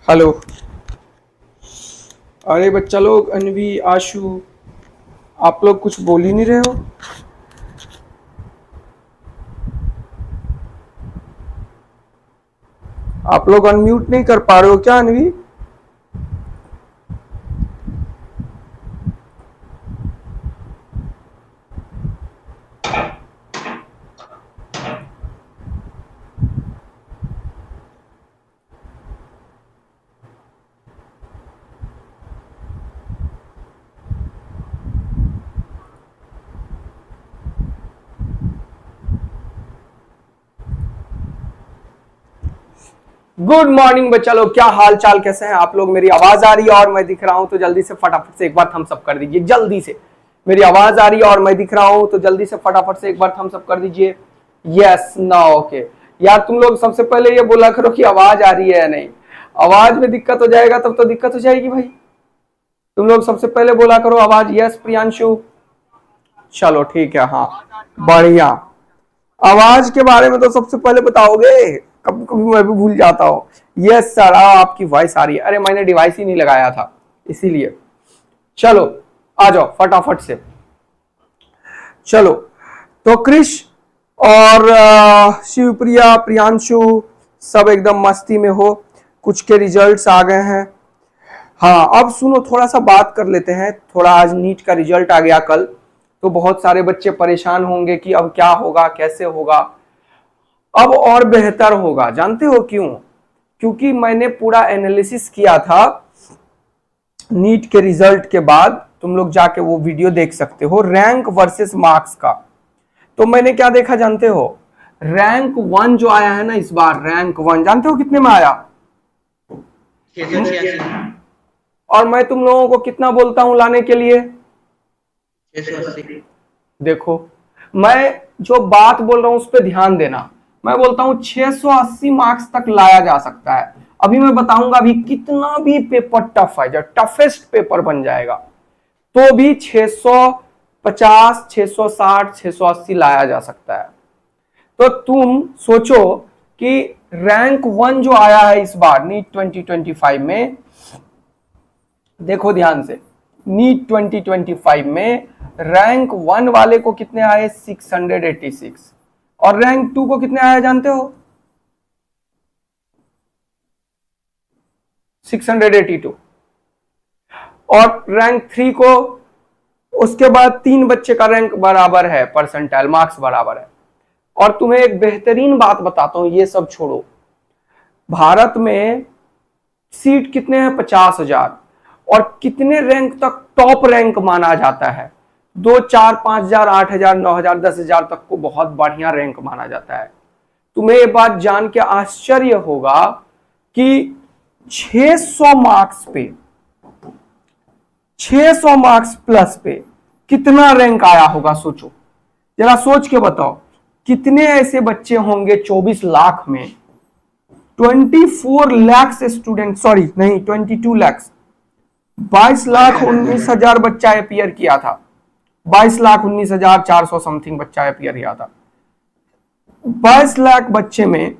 Hello. अरे बच्चा लोग, अनवी, आशु, आप लोग कुछ बोल ही नहीं रहे हो। आप लोग अनम्यूट नहीं कर पा रहे हो क्या अनवी? गुड मॉर्निंग बच्चा लोग, क्या हाल चाल, कैसे हैं आप लोग? मेरी आवाज आ रही है और मैं दिख रहा हूं तो जल्दी से फटाफट से एक बार थम्स अप कर दीजिए। जल्दी से मेरी आवाज आ रही है और मैं दिख रहा हूं तो जल्दी से फटाफट से एक बार थम्स अप कर दीजिए। यस ना, ओके। यार तुम लोग सबसे पहले ये बोला करो कि आवाज आ रही है या नहीं। आवाज में दिक्कत हो जाएगा तब तो दिक्कत हो जाएगी भाई। तुम लोग सबसे पहले बोला करो आवाज। यस प्रियांशु, चलो ठीक है, हाँ बढ़िया। आवाज के बारे में तो सबसे पहले बताओगे, कभी कभी मैं भी भूल जाता हूँ। यस सर, आपकी वॉइस आ रही है। अरे मैंने डिवाइस ही नहीं लगाया था इसीलिए। चलो आ जाओ फटाफट से। चलो तो क्रिश और शिवप्रिया, प्रियांशु सब एकदम मस्ती में हो। कुछ के रिजल्ट्स आ गए हैं। हाँ अब सुनो, थोड़ा सा बात कर लेते हैं। थोड़ा आज नीट का रिजल्ट आ गया कल, तो बहुत सारे बच्चे परेशान होंगे कि अब क्या होगा, कैसे होगा। अब और बेहतर होगा, जानते हो क्यों? क्योंकि मैंने पूरा एनालिसिस किया था नीट के रिजल्ट के बाद। तुम लोग जाके वो वीडियो देख सकते हो, रैंक वर्सेस मार्क्स का। तो मैंने क्या देखा जानते हो? रैंक 1 जो आया है ना इस बार, रैंक 1 जानते हो कितने में आया? 686। और मैं तुम लोगों को कितना बोलता हूं लाने के लिए? 680। देखो, मैं जो बात बोल रहा हूं उस पर ध्यान देना। मैं बोलता हूं 680 मार्क्स तक लाया जा सकता है। अभी मैं बताऊंगा अभी कितना भी पेपर टफ है, जो टफेस्ट पेपर बन जाएगा तो भी 650, 660, 680 लाया जा सकता है। तो तुम सोचो कि रैंक 1 जो आया है इस बार नीट 2025 में, देखो ध्यान से, नीट 2025 में रैंक 1 वाले को कितने आए? 686। और रैंक 2 को कितने आए जानते हो? 682। और रैंक 3 को, उसके बाद 3 बच्चे का रैंक बराबर है, परसेंटाइल मार्क्स बराबर है। और तुम्हें एक बेहतरीन बात बताता हूं, ये सब छोड़ो। भारत में सीट कितने हैं? 50,000। और कितने रैंक तक टॉप रैंक माना जाता है? 2, 4, 5,000, 8,000, 9,000, 10,000 तक को बहुत बढ़िया रैंक माना जाता है। तुम्हें ये बात जान के आश्चर्य होगा कि 600 मार्क्स पे, 600 मार्क्स प्लस पे कितना रैंक आया होगा? सोचो जरा, सोच के बताओ। कितने ऐसे बच्चे होंगे 24 लाख में? 24 लाख स्टूडेंट, सॉरी नहीं 22 लाख, 22,19,000 बच्चा अपीयर किया था। 22,19,400 समथिंग बच्चा अपीयर किया था। 22 लाख बच्चे में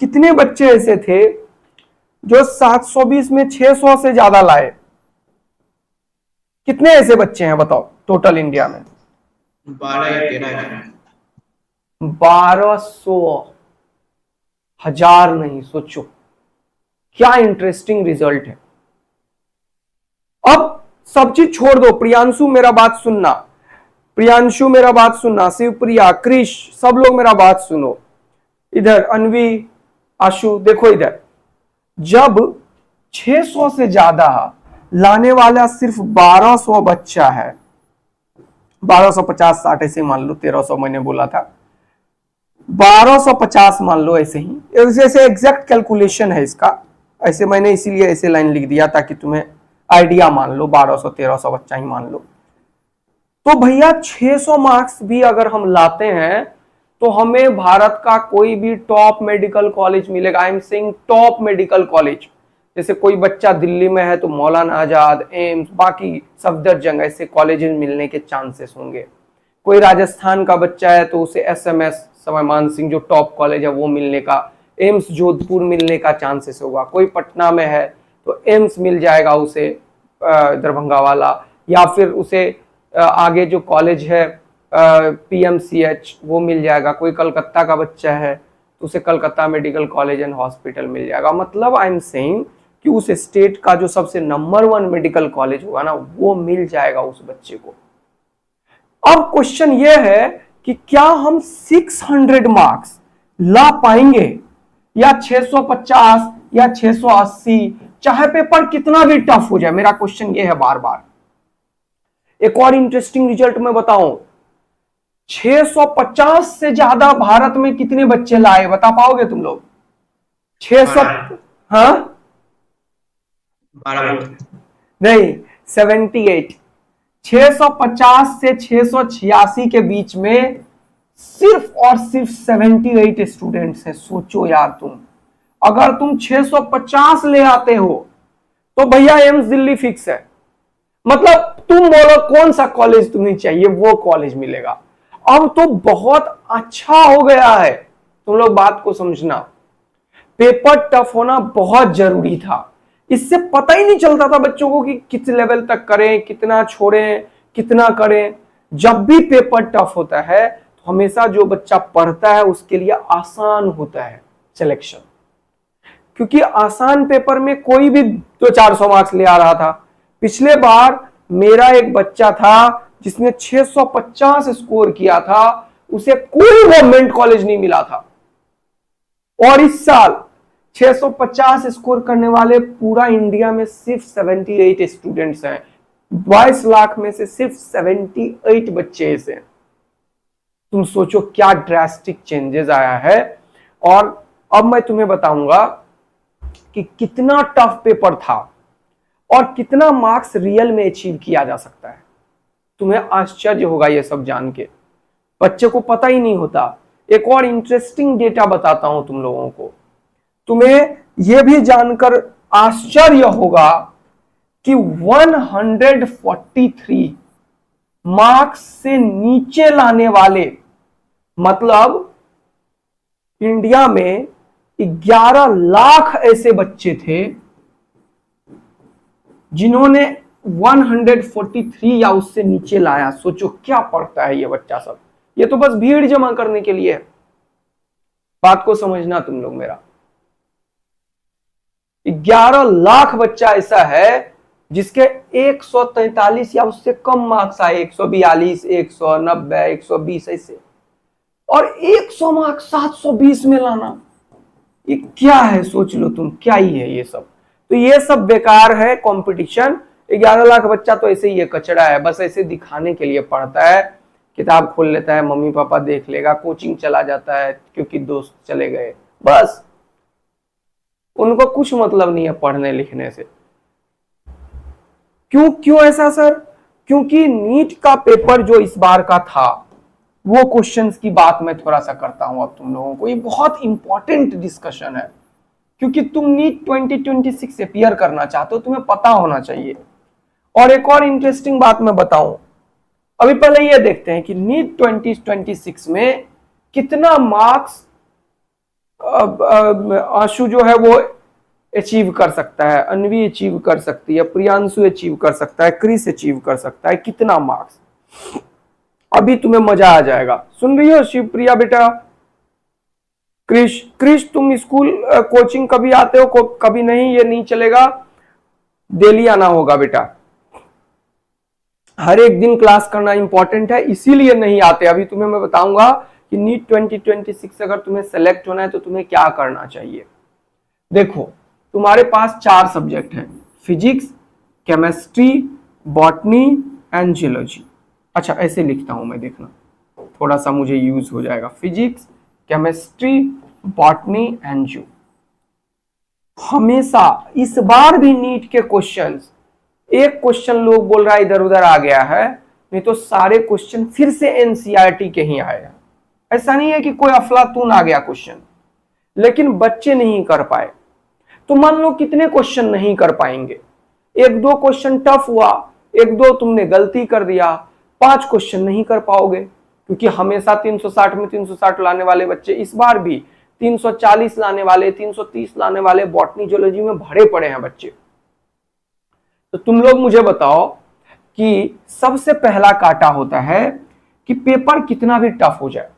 कितने बच्चे ऐसे थे जो 720 में 600 से ज्यादा लाए? कितने ऐसे बच्चे हैं बताओ टोटल इंडिया में? 12 या 13 1200, हजार नहीं। सोचो क्या इंटरेस्टिंग रिजल्ट है। अब सब चीज छोड़ दो, प्रियांशु मेरा बात सुनना, प्रियांशु मेरा बात सुनना, शिवप्रिया, क्रिश, सब लोग मेरा बात सुनो। इधर अनवी, आशु, देखो इधर। जब 600 से ज्यादा लाने वाला सिर्फ 1200 बच्चा है, 1250, 60 ऐसे मान लो, 1300 मैंने बोला था, 1250 मान लो, ऐसे ही, ऐसे एग्जैक्ट कैलकुलेशन है इसका। ऐसे मैंने इसीलिए ऐसे लाइन लिख दिया ताकि तुम्हें आइडिया मान लो, 1200 1300 बच्चा ही मान लो। तो भैया 600 मार्क्स भी अगर हम लाते हैं तो हमें भारत का कोई भी टॉप मेडिकल कॉलेज मिलेगा। I am saying top medical college. जैसे कोई बच्चा दिल्ली में है तो मौलाना आजाद, एम्स, बाकी सफदरजंग, ऐसे कॉलेजेस मिलने के चांसेस होंगे। कोई राजस्थान का बच्चा है तो उसे एसएमएस, समय मान सिंह जो टॉप कॉलेज है वो मिलने का, एम्स जोधपुर मिलने का चांसेस होगा। कोई पटना में है तो एम्स मिल जाएगा उसे दरभंगा वाला, या फिर उसे आगे जो कॉलेज है PMCH वो मिल जाएगा। कोई कलकत्ता का बच्चा है तो उसे Calcutta medical college and hospital मिल जाएगा। मतलब आई एम सेइंग कि उस स्टेट का जो सबसे नंबर 1 मेडिकल कॉलेज होगा ना वो मिल जाएगा उस बच्चे को। अब क्वेश्चन ये है कि क्या हम 600 मार्क्स ला पाएंगे या 650 या 680, चाहे पेपर कितना भी टफ हो जाए। मेरा क्वेश्चन ये है बार बार। एक और इंटरेस्टिंग रिजल्ट मैं बताऊं, 650 से ज्यादा भारत में कितने बच्चे लाए, बता पाओगे तुम लोग? 600? हाँ 12 नहीं, 78। 650 से 686 के बीच में सिर्फ और सिर्फ 78 स्टूडेंट्स हैं। सोचो यार तुम, अगर तुम 650 ले आते हो तो भैया एम्स दिल्ली फिक्स है। मतलब तुम बोलो कौन सा कॉलेज तुम्हें चाहिए वो कॉलेज मिलेगा। अब तो बहुत अच्छा हो गया है, तुम लोग बात को समझना। पेपर टफ होना बहुत जरूरी था, इससे पता ही नहीं चलता था बच्चों को कि किस लेवल तक करें, कितना छोड़ें, कितना करें। जब भी पेपर टफ होता है तो हमेशा जो बच्चा पढ़ता है उसके लिए आसान होता है सिलेक्शन, क्योंकि आसान पेपर में कोई भी 200-400 मार्क्स ले आ रहा था। पिछले बार मेरा एक बच्चा था जिसने 650 स्कोर किया था, उसे कोई गवर्नमेंट कॉलेज नहीं मिला था। और इस साल 650 स्कोर करने वाले पूरा इंडिया में सिर्फ 78 स्टूडेंट्स हैं। 22 लाख में से सिर्फ 78 बच्चे ऐसे हैं। तुम सोचो क्या ड्रास्टिक चेंजेस आया है। और अब मैं तुम्हें बताऊंगा कि कितना टफ पेपर था और कितना मार्क्स रियल में अचीव किया जा सकता है। तुम्हें आश्चर्य होगा ये सब जान के, बच्चे को पता ही नहीं होता। एक और इंटरेस्टिंग डेटा बताता हूं तुम लोगों को, तुम्हें यह भी जानकर आश्चर्य होगा कि 143 मार्क्स से नीचे लाने वाले, मतलब इंडिया में 11 लाख ऐसे बच्चे थे जिन्होंने 143 या उससे नीचे लाया। सोचो क्या पढ़ता है ये बच्चा सब, ये तो बस भीड़ जमा करने के लिए है। बात को समझना तुम लोग मेरा। 11 लाख बच्चा ऐसा है जिसके 143 या उससे कम मार्क्स आए, 142, 190, 120 ऐसे, और 100 मार्क्स 720 में लाना, ये क्या है? सोच लो तुम, क्या ही है ये सब। तो ये सब बेकार है कंपटीशन। 11 लाख बच्चा तो ऐसे ही कचड़ा है, बस ऐसे दिखाने के लिए पढ़ता है। किताब खोल लेता है, मम्मी पापा देख लेगा, कोचिंग चला जाता है क्योंकि दोस्त चले गए, बस। उनको कुछ मतलब नहीं है पढ़ने लिखने से। क्यों ऐसा सर? क्योंकि नीट का पेपर जो इस बार का था, वो क्वेश्चंस की बात मैं थोड़ा सा करता हूं अब तुम लोगों को। ये बहुत इंपॉर्टेंट डिस्कशन है, क्योंकि तुम नीट 2026 से अपीयर करना चाहते हो, तुम्हें पता होना चाहिए। और एक और इंटरेस्टिंग बात मैं बताऊं, अभी पहले ये देखते हैं कि नीट 2026 में कितना मार्क्स आशु जो है वो अचीव कर सकता है, अनवी अचीव कर सकती है, प्रियांशु अचीव कर सकता है, क्रिस अचीव कर सकता है, कितना मार्क्स। अभी तुम्हें मजा आ जाएगा। सुन रही हो शिवप्रिया बेटा? क्रिश तुम स्कूल कोचिंग कभी आते हो, कभी नहीं? ये नहीं चलेगा, डेली आना होगा बेटा। हर एक दिन क्लास करना इंपॉर्टेंट है, इसीलिए नहीं आते। अभी तुम्हें मैं बताऊंगा कि नीट 2026 अगर तुम्हें सेलेक्ट होना है तो तुम्हें क्या करना चाहिए। देखो, तुम्हारे पास 4 सब्जेक्ट हैं, physics, chemistry, botany and geology. अच्छा ऐसे लिखता हूं मैं, देखना थोड़ा सा मुझे यूज हो जाएगा। फिजिक्स, केमिस्ट्री, बॉटनी एंड जियो। हमेशा इस बार भी नीट के क्वेश्चंस, एक क्वेश्चन लोग बोल रहा है इधर उधर आ गया है, नहीं तो सारे क्वेश्चन फिर से एनसीईआरटी के ही आए हैं। ऐसा नहीं है कि कोई अफलातून आ गया क्वेश्चन, लेकिन बच्चे नहीं कर पाए। तो मान लो कितने क्वेश्चन नहीं कर पाएंगे? 1-2 क्वेश्चन टफ हुआ, 1-2 तुमने गलती कर दिया, 5 क्वेश्चन नहीं कर पाओगे, क्योंकि हमेशा 360 में 360 लाने वाले बच्चे इस बार भी 340 लाने वाले, 330 लाने वाले बॉटनी जियोलॉजी में भरे पड़े हैं बच्चे। तो तुम लोग मुझे बताओ कि सबसे पहला काटा होता है कि पेपर कितना भी टफ हो जाए।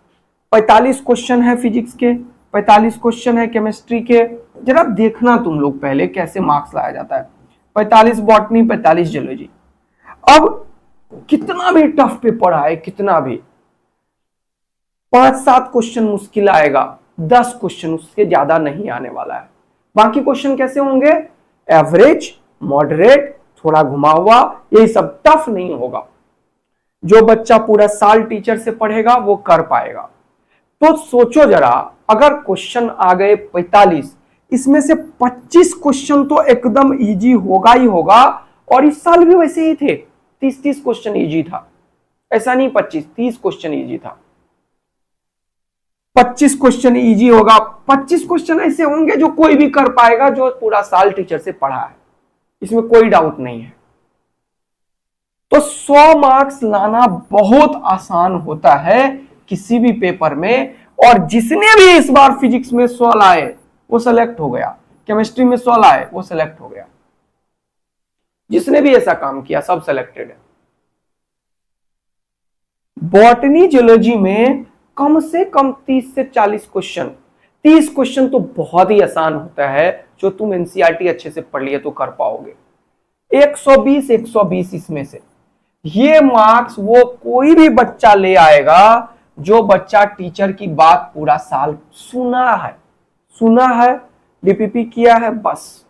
45 क्वेश्चन है फिजिक्स के, 45 क्वेश्चन है केमिस्ट्री के। जरा देखना तुम लोग पहले कैसे मार्क्स लाया जाता है। 45 बॉटनी, 45 जियोलॉजी। अब कितना भी टफ पेपर आए, कितना भी, 5-7 क्वेश्चन मुश्किल आएगा, 10 क्वेश्चन, उससे ज्यादा नहीं आने वाला है। बाकी क्वेश्चन कैसे होंगे? एवरेज, मॉडरेट, थोड़ा घुमा हुआ, यही सब, टफ नहीं होगा। जो बच्चा पूरा साल टीचर से पढ़ेगा वो कर पाएगा। तो सोचो जरा, अगर क्वेश्चन आ गए 45, इसमें से 25 क्वेश्चन तो एकदम इजी होगा ही होगा, और इस साल भी वैसे ही थे, 30-30 क्वेश्चन इजी था। ऐसा नहीं 25, 30 क्वेश्चन इजी था। 25 क्वेश्चन इजी होगा, 25 क्वेश्चन ऐसे होंगे जो कोई भी कर पाएगा जो पूरा साल टीचर से पढ़ा है, इसमें कोई डाउट नहीं है। तो 100 मार्क्स लाना बहुत आसान होता है किसी भी पेपर में, और जिसने भी इस बार फिजिक्स में 100 लाए वो सेलेक्ट हो गया, केमिस्ट्री में 100 लाए वो सेलेक्ट हो गया। जिसने भी ऐसा काम किया सब सेलेक्टेड है। बॉटनी जियोलॉजी में कम से कम 30 से 40 क्वेश्चन, 30 क्वेश्चन तो बहुत ही आसान होता है, जो तुम एनसीईआरटी अच्छे से पढ़ लिए तो कर पाओगे। 120 इसमें से, ये मार्क्स वो कोई भी बच्चा ले आएगा जो बच्चा टीचर की बात पूरा साल सुना है, डीपीपी किया है, बस।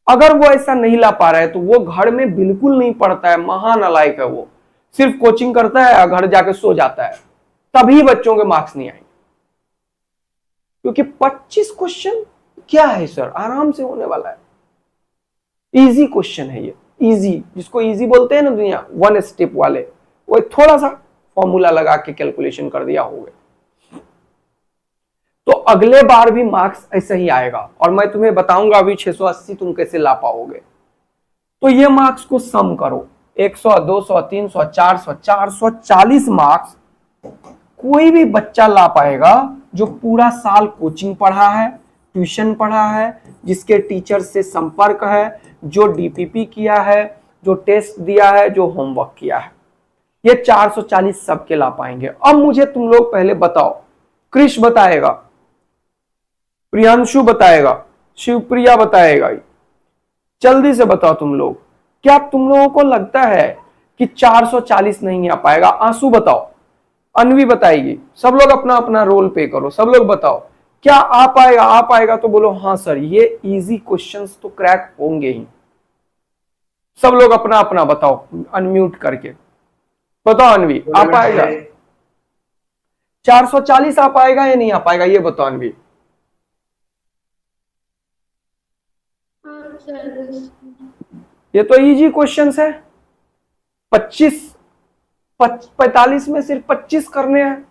अगर वो ऐसा नहीं ला पा रहा है तो वो घर में बिल्कुल नहीं पढ़ता है, महानालायक है वो, सिर्फ कोचिंग करता है और घर जाके सो जाता है, तभी बच्चों के मार्क्स नहीं आएंगे। क्योंकि 25 क्वेश्चन क्या है सर, आराम से होने वाला है, इजी क्वेश्चन है ये, इजी, जिसको इजी बोलते हैं ना दुनिया, 1 स्टेप वाले, वो थोड़ा सा फॉर्मूला लगा के कैलकुलेशन कर दिया हो गया। तो अगले बार भी मार्क्स ऐसे ही आएगा, और मैं तुम्हें बताऊंगा अभी 680 तुम कैसे ला पाओगे। तो ये मार्क्स को सम करो, 100, 200, 300, 400, 440 मार्क्स कोई भी बच्चा ला पाएगा जो पूरा साल कोचिंग पढ़ा है, ट्यूशन पढ़ा है, जिसके टीचर से संपर्क है, जो डीपीपी किया है, जो टेस्ट दिया है, जो होमवर्क किया है। ये 440 सबके ला पाएंगे। अब मुझे तुम लोग पहले बताओ, कृष बताएगा, प्रियांशु बताएगा, शिवप्रिया बताएगा, जल्दी से बताओ तुम लोग, क्या तुम लोगों को लगता है कि 440 नहीं आ पाएगा? आंसू बताओ, अनवी बताएगी, सब लोग अपना अपना रोल पे करो, सब लोग बताओ क्या आ पाएगा? आ पाएगा तो बोलो हाँ सर, ये इजी क्वेश्चंस तो क्रैक होंगे ही। सब लोग अपना अपना बताओ, अनम्यूट करके बताओ। अनवी, आ पाएगा? 440 आ पाएगा या नहीं आ पाएगा, ये बताओ अनवी। ये तो इजी क्वेश्चंस है। 45 में सिर्फ 25 करने हैं,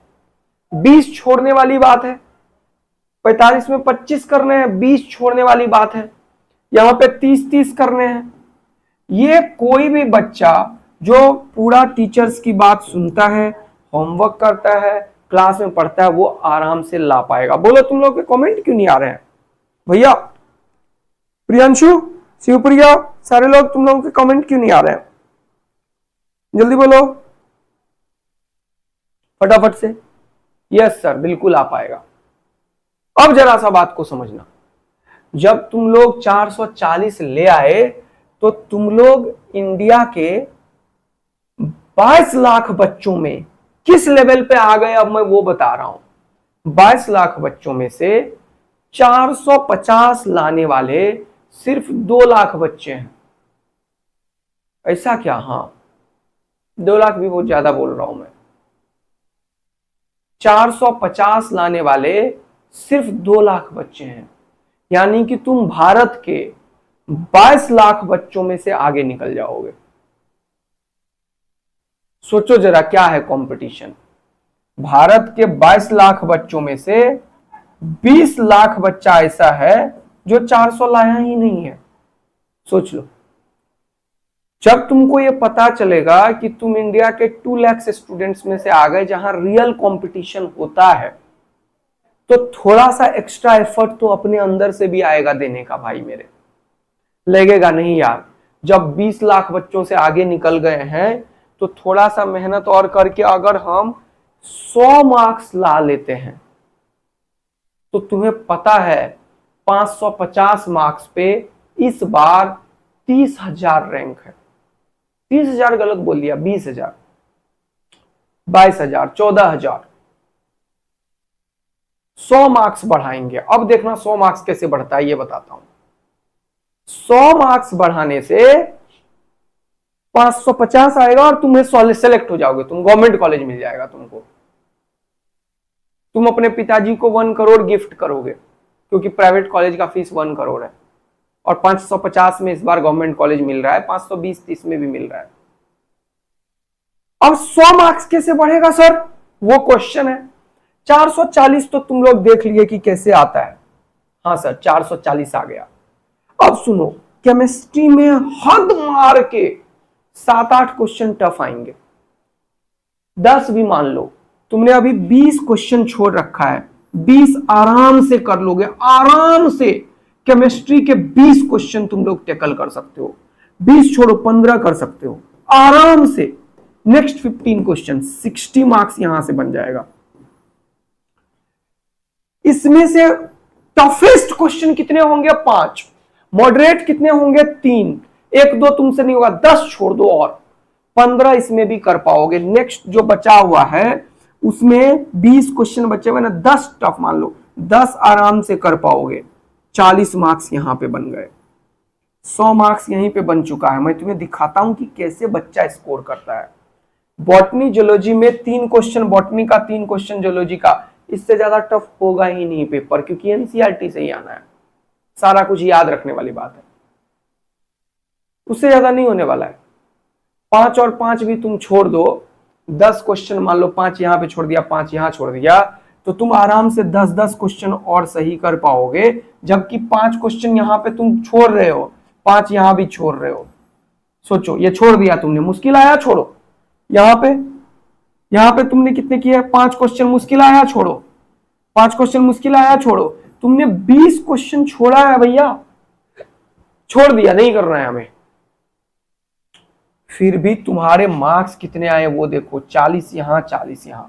20 छोड़ने वाली बात है। 45 में 25 करने हैं, 20 छोड़ने वाली बात है। यहां पे 30 करने हैं। ये कोई भी बच्चा जो पूरा टीचर्स की बात सुनता है, होमवर्क करता है, क्लास में पढ़ता है, वो आराम से ला पाएगा। बोलो तुम लोग के कमेंट क्यों नहीं आ रहे हैं भैया? प्रियांशु, शिवप्रिया, सारे लोग, तुम लोगों के कमेंट क्यों नहीं आ रहे हैं? जल्दी बोलो फटाफट से। यस सर, बिल्कुल आ पाएगा। अब जरा सा बात को समझना, जब तुम लोग 440 ले आए तो तुम लोग इंडिया के 22 लाख बच्चों में किस लेवल पे आ गए, अब मैं वो बता रहा हूं। 22 लाख बच्चों में से 450 लाने वाले सिर्फ 2 लाख बच्चे हैं। ऐसा क्या? हाँ, 2 लाख भी बहुत ज्यादा बोल रहा हूं मैं। 450 लाने वाले सिर्फ 2 लाख बच्चे हैं, यानी कि तुम भारत के 22 लाख बच्चों में से आगे निकल जाओगे। सोचो जरा क्या है कंपटीशन। भारत के 22 लाख बच्चों में से 20 लाख बच्चा ऐसा है जो 400 लाया ही नहीं है। सोच लो, जब तुमको ये पता चलेगा कि तुम इंडिया के 2 लाख स्टूडेंट्स में से आ गए जहां रियल कंपटीशन होता है, तो थोड़ा सा एक्स्ट्रा एफर्ट तो अपने अंदर से भी आएगा देने का। भाई मेरे, लगेगा नहीं यार, जब 20 लाख बच्चों से आगे निकल गए हैं तो थोड़ा सा मेहनत और करके अगर हम 100 मार्क्स ला लेते हैं तो तुम्हें पता है 550 मार्क्स पे इस बार 30,000 रैंक है। 30,000 गलत बोल दिया, 20,000, 22,000, 14,000। 100 मार्क्स बढ़ाएंगे। अब देखना 100 मार्क्स कैसे बढ़ता है ये बताता हूं। 100 मार्क्स बढ़ाने से 550 आएगा और तुम्हें सेलेक्ट हो जाओगे, तुम गवर्नमेंट कॉलेज मिल जाएगा तुमको। तुम अपने पिताजी को 1 करोड़ गिफ्ट करोगे क्योंकि प्राइवेट कॉलेज का फीस 1 करोड़ है और 550 में इस बार गवर्नमेंट कॉलेज मिल रहा है, 520-30 में भी मिल रहा है। अब 100 मार्क्स कैसे बढ़ेगा सर, वो क्वेश्चन है। 440 तो तुम लोग देख लिए कि कैसे आता है। हाँ सर 440 आ गया। अब सुनो, केमिस्ट्री में हद मार के 7-8 क्वेश्चन टफ आएंगे। 10 भी मान लो, तुमने अभी 20 क्वेश्चन छोड़ रखा है, 20 आराम से कर लोगे, आराम से। केमिस्ट्री के 20 क्वेश्चन तुम लोग टैकल कर सकते हो, 20 छोड़ो 15 कर सकते हो आराम से। नेक्स्ट 15 क्वेश्चन 60 मार्क्स यहां से बन जाएगा। इसमें से टफेस्ट क्वेश्चन कितने होंगे? 5। मॉडरेट कितने होंगे? 3। 1-2 तुमसे नहीं होगा, 10 छोड़ दो और 15 इसमें भी कर पाओगे। नेक्स्ट जो बचा हुआ है उसमें 20 क्वेश्चन बचे हुए ना, 10 टफ मान लो, 10 आराम से कर पाओगे। 40 मार्क्स यहां पे बन गए, 100 मार्क्स यहीं पे बन चुका है। मैं तुम्हें दिखाता हूं कि कैसे बच्चा स्कोर करता है। बॉटनी जूलॉजी में 3 क्वेश्चन बॉटनी का, 3 क्वेश्चन जूलॉजी का। इससे ज्यादा टफ होगा ही नहीं पेपर, क्योंकि एनसीईआरटी से ही आना है, सारा कुछ याद रखने वाली बात है, उससे ज्यादा नहीं होने वाला है। 5 और 5 भी तुम छोड़ दो, 10 क्वेश्चन मान लो, 5 यहां पे छोड़ दिया, 5 यहां छोड़ दिया, तो तुम आराम से 10-10 क्वेश्चन और सही कर पाओगे। जबकि 5 क्वेश्चन यहां पे तुम छोड़ रहे हो, 5 यहां भी छोड़ रहे हो। सोचो, ये छोड़ दिया तुमने, मुश्किल आया, छोड़ो। यहां पे तुमने कितने किए? 5 क्वेश्चन मुश्किल आया, छोड़ो। 5 क्वेश्चन मुश्किल आया, छोड़ो। तुमने 20 क्वेश्चन छोड़ा है भैया, छोड़ दिया, नहीं करना है हमें। फिर भी तुम्हारे मार्क्स कितने आए वो देखो, 40 यहां, 40 यहां।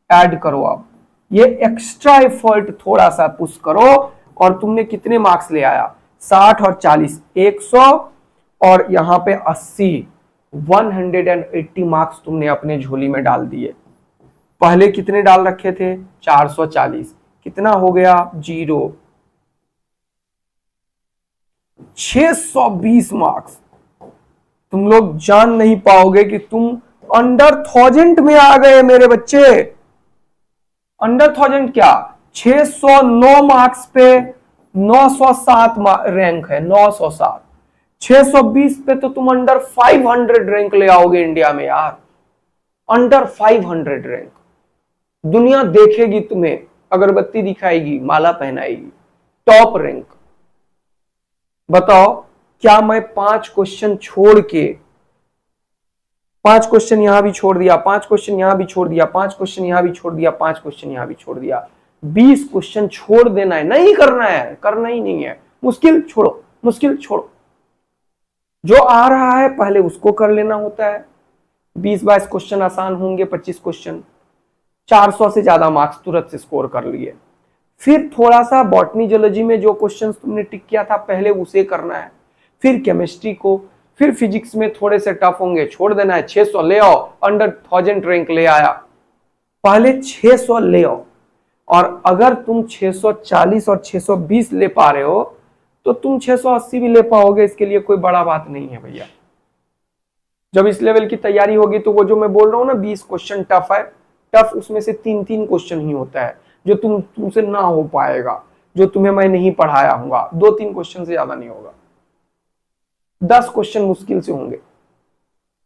ऐड करो अब, ये एक्स्ट्रा एफर्ट थोड़ा सा पुश करो और तुमने कितने मार्क्स ले आया? 60 और 40, 100 और यहां पे 80, 180 मार्क्स तुमने अपने झोली में डाल दिए। पहले कितने डाल रखे थे? 440। कितना हो गया? 0। 620 मार्क्स। तुम लोग जान नहीं पाओगे कि तुम अंडर 1000 में आ गए मेरे बच्चे। अंडर 1000 क्या, 609 मार्क्स पे 907 रैंक है, 907। 620 पे तो तुम अंडर 500 रैंक ले आओगे इंडिया में यार। अंडर 500 रैंक, दुनिया देखेगी तुम्हें, अगरबत्ती दिखाएगी, माला पहनाएगी, टॉप रैंक। बताओ, क्या मैं 5 क्वेश्चन छोड़ के, 5 क्वेश्चन यहां भी छोड़ दिया, 5 क्वेश्चन यहां भी छोड़ दिया, 5 क्वेश्चन यहां भी छोड़ दिया, 5 क्वेश्चन यहां भी छोड़ दिया, 20 क्वेश्चन छोड़ देना है? नहीं करना है, करना ही नहीं है। मुश्किल छोड़ो, मुश्किल छोड़ो, जो आ रहा है पहले उसको कर लेना होता है। 20-22 क्वेश्चन आसान होंगे, 25 क्वेश्चन, 400 से ज्यादा मार्क्स तुरंत से स्कोर कर लिए। फिर थोड़ा सा बॉटनी जूलॉजी में जो क्वेश्चंस तुमने टिक किया था पहले उसे करना है, फिर केमिस्ट्री को, फिर फिजिक्स में थोड़े से टफ होंगे, छोड़ देना है। 600 ले आओ, अंडर 1000 रैंक ले आया, पहले 600 ले आओ। और अगर तुम 640 और 620 ले पा रहे हो तो तुम 680 भी ले पाओगे, इसके लिए कोई बड़ा बात नहीं है भैया। जब इस लेवल की तैयारी होगी तो वो जो मैं बोल रहा हूं ना 20 क्वेश्चन टफ है, टफ उसमें से 3-3 क्वेश्चन ही होता है जो तुमसे ना हो पाएगा, जो तुम्हें मैं नहीं पढ़ाया हूंगा। 2-3 क्वेश्चन से ज्यादा नहीं होगा। 10 क्वेश्चन मुश्किल से होंगे,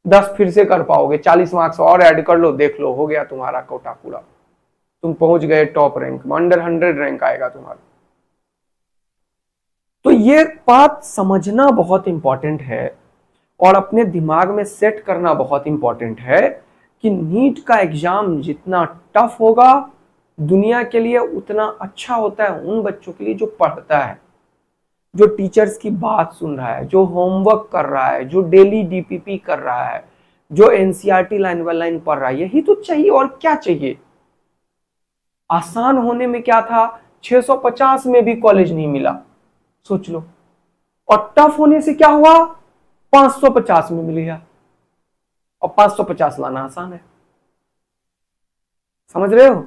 10 फिर से कर पाओगे, 40 मार्क्स और ऐड कर लो, देख लो, हो गया तुम्हारा कोटा पूरा, तुम पहुंच गए टॉप रैंक में, अंडर 100 रैंक आएगा तुम्हारा। तो ये बात समझना बहुत इंपॉर्टेंट है और अपने दिमाग में सेट करना बहुत इंपॉर्टेंट है कि नीट का एग्जाम जितना टफ होगा दुनिया के लिए उतना अच्छा होता है उन बच्चों के लिए जो पढ़ता है। जो टीचर्स की बात सुन रहा है, जो होमवर्क कर रहा है, जो डेली डीपीपी कर रहा है, जो एनसीईआरटी लाइन बाय लाइन पढ़ रहा है, यही तो चाहिए। और क्या चाहिए? आसान होने में क्या था, 650 में भी कॉलेज नहीं मिला, सोच लो। और टफ होने से क्या हुआ, 550 में मिल गया। और 550 लाना आसान है, समझ रहे हो?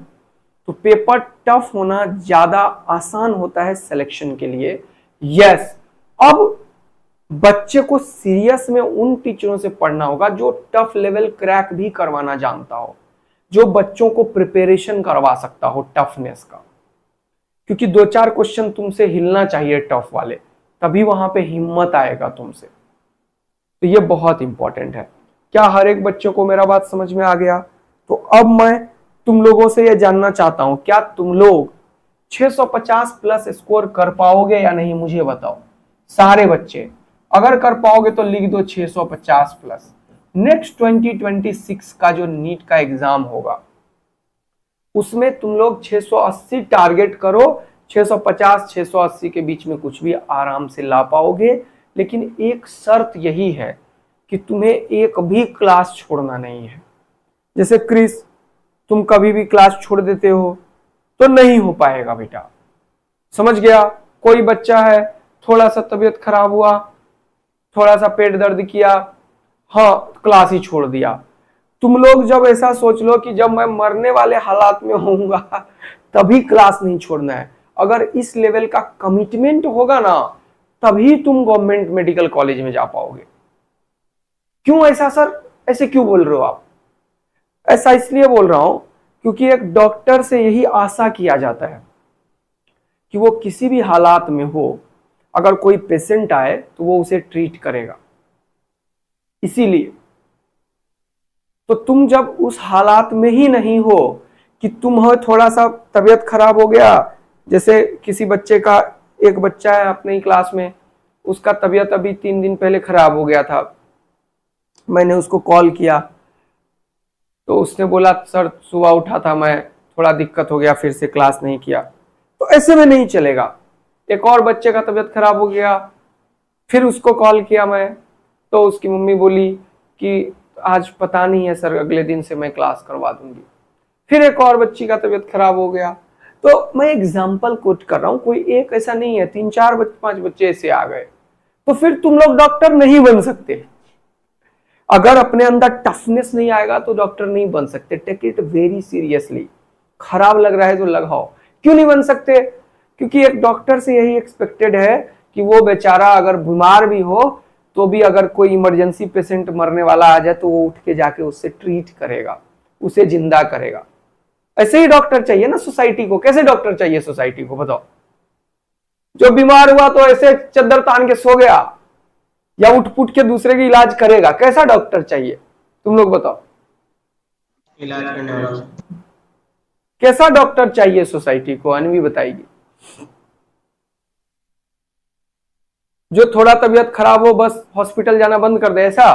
तो पेपर टफ होना ज्यादा आसान होता है सिलेक्शन के लिए। यस, अब बच्चे को सीरियस में उन टीचरों से पढ़ना होगा जो टफ लेवल क्रैक भी करवाना जानता हो, जो बच्चों को प्रिपरेशन करवा सकता हो टफनेस का। क्योंकि 2-4 क्वेश्चन तुमसे हिलना चाहिए टफ वाले, तभी वहां पे हिम्मत आएगा तुमसे। तो ये बहुत इंपॉर्टेंट है। क्या हर एक बच्चे को मेरा बात समझ में आ गया? तो अब मैं तुम लोगों से ये जानना चाहता हूं, क्या तुम लोग 650 प्लस स्कोर कर पाओगे या नहीं, मुझे बताओ। सारे बच्चे अगर कर पाओगे तो लिख दो 650 प्लस। नेक्स्ट 2026 का जो नीट का एग्जाम होगा उसमें तुम लोग 680 टारगेट करो। 650 680 के बीच में कुछ भी आराम से ला पाओगे। लेकिन एक शर्त यही है कि तुम्हें एक भी क्लास छोड़ना नहीं है। जैसे क्रिस, तुम कभी भी क्लास छोड़ देते हो तो नहीं हो पाएगा बेटा, समझ गया? कोई बच्चा है, थोड़ा सा तबीयत खराब हुआ, थोड़ा सा पेट दर्द किया, हाँ क्लास ही छोड़ दिया। तुम लोग जब ऐसा सोच लो कि जब मैं मरने वाले हालात में होऊंगा तभी क्लास नहीं छोड़ना है। अगर इस लेवल का कमिटमेंट होगा ना, तभी तुम गवर्नमेंट मेडिकल कॉलेज में जा पाओगे। क्यों ऐसा सर, ऐसे क्यों बोल रहे हो आप? ऐसा इसलिए बोल रहा हूं क्योंकि एक डॉक्टर से यही आशा किया जाता है कि वो किसी भी हालात में हो, अगर कोई पेशेंट आए तो वो उसे ट्रीट करेगा। इसीलिए तो तुम जब उस हालात में ही नहीं हो कि तुम हो, थोड़ा सा तबीयत खराब हो गया, जैसे किसी बच्चे का, एक बच्चा है अपने ही क्लास में, उसका तबीयत अभी 3 दिन पहले खराब हो गया था, मैंने उसको कॉल किया तो उसने बोला सर सुबह उठा था मैं, थोड़ा दिक्कत हो गया, फिर से क्लास नहीं किया। तो ऐसे में नहीं चलेगा। एक और बच्चे का तबीयत खराब हो गया, फिर उसको कॉल किया मैं, तो उसकी मम्मी बोली कि आज पता नहीं है सर, अगले दिन से मैं क्लास करवा दूंगी। फिर एक और बच्ची का तबीयत खराब हो गया। तो मैं एग्जाम्पल कोट कर रहा हूं, कोई एक ऐसा नहीं है, 3-4-5 बच्चे ऐसे आ गए। तो फिर तुम लोग डॉक्टर नहीं बन सकते। अगर अपने अंदर टफनेस नहीं आएगा तो डॉक्टर नहीं बन सकते। Take it very seriously. खराब लग रहा है तो लगाओ। क्यों नहीं बन सकते? क्योंकि एक डॉक्टर से यही एक्सपेक्टेड है कि वो बेचारा अगर बीमार भी हो तो भी अगर कोई इमरजेंसी पेशेंट मरने वाला आ जाए तो वो उठ के जाके उससे ट्रीट करेगा, उसे जिंदा करेगा। ऐसे ही डॉक्टर चाहिए ना सोसाइटी को। कैसे डॉक्टर चाहिए सोसाइटी को, बताओ? जो बीमार हुआ तो ऐसे चद्दर तान के सो गया या उठ पुट के दूसरे की इलाज करेगा? कैसा डॉक्टर चाहिए तुम लोग बताओ? इलाज करने वाला। कैसा डॉक्टर चाहिए सोसाइटी को, अनवी बताएगी। जो थोड़ा तबीयत खराब हो बस हॉस्पिटल जाना बंद कर दे, ऐसा?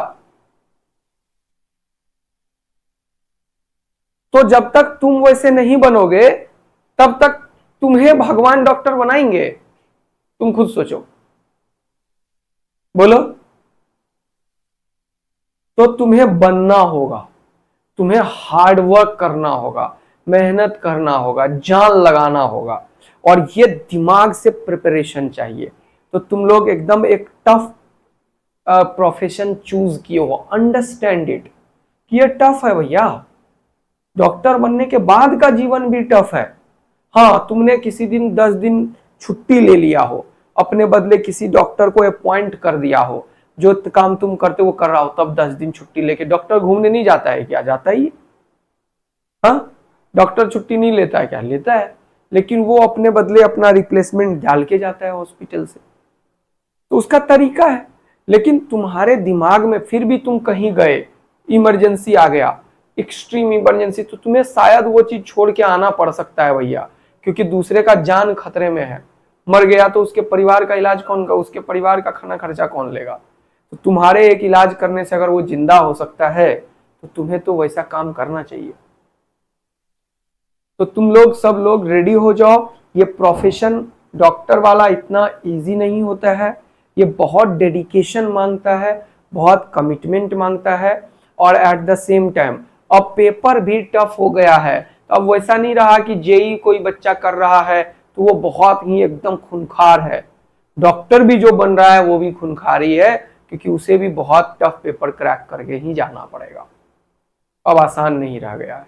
तो जब तक तुम वैसे नहीं बनोगे तब तक तुम्हें भगवान डॉक्टर बनाएंगे? तुम खुद सोचो, बोलो। तो तुम्हें बनना होगा, तुम्हें हार्ड वर्क करना होगा, मेहनत करना होगा, जान लगाना होगा, और ये दिमाग से प्रिपरेशन चाहिए। तो तुम लोग एकदम एक टफ प्रोफेशन चूज किए हो। अंडरस्टैंड इट कि ये टफ है भैया। डॉक्टर बनने के बाद का जीवन भी टफ है। हाँ, तुमने किसी दिन 10 दिन छुट्टी ले लिया हो, अपने बदले किसी डॉक्टर को अपॉइंट कर दिया हो, जो काम तुम करते वो कर रहा हो, तब 10 दिन छुट्टी लेके। डॉक्टर घूमने नहीं जाता है क्या? जाता ही। हाँ, डॉक्टर छुट्टी नहीं लेता है क्या? लेता है, लेकिन वो अपने बदले अपना रिप्लेसमेंट डाल के जाता है हॉस्पिटल से, तो उसका तरीका है। लेकिन तुम्हारे दिमाग में फिर भी तुम कहीं गए, इमरजेंसी आ गया, एक्सट्रीम इमरजेंसी, तो तुम्हें शायद वो चीज छोड़ के आना पड़ सकता है भैया, क्योंकि दूसरे का जान खतरे में है। मर गया तो उसके परिवार का इलाज कौन का, उसके परिवार का खाना खर्चा कौन लेगा? तो तुम्हारे एक इलाज करने से अगर वो जिंदा हो सकता है तो तुम्हें तो वैसा काम करना चाहिए। तो तुम लोग सब लोग रेडी हो जाओ। ये प्रोफेशन डॉक्टर वाला इतना इजी नहीं होता है, ये बहुत डेडिकेशन मांगता है, बहुत कमिटमेंट मांगता है, और एट द सेम टाइम अब पेपर भी टफ हो गया है। तो अब वैसा नहीं रहा कि जेई कोई बच्चा कर रहा है तो वो बहुत ही एकदम खूंखार है, डॉक्टर भी जो बन रहा है वो भी खूंखार ही है, क्योंकि उसे भी बहुत टफ पेपर क्रैक करके ही जाना पड़ेगा, अब आसान नहीं रह गया है।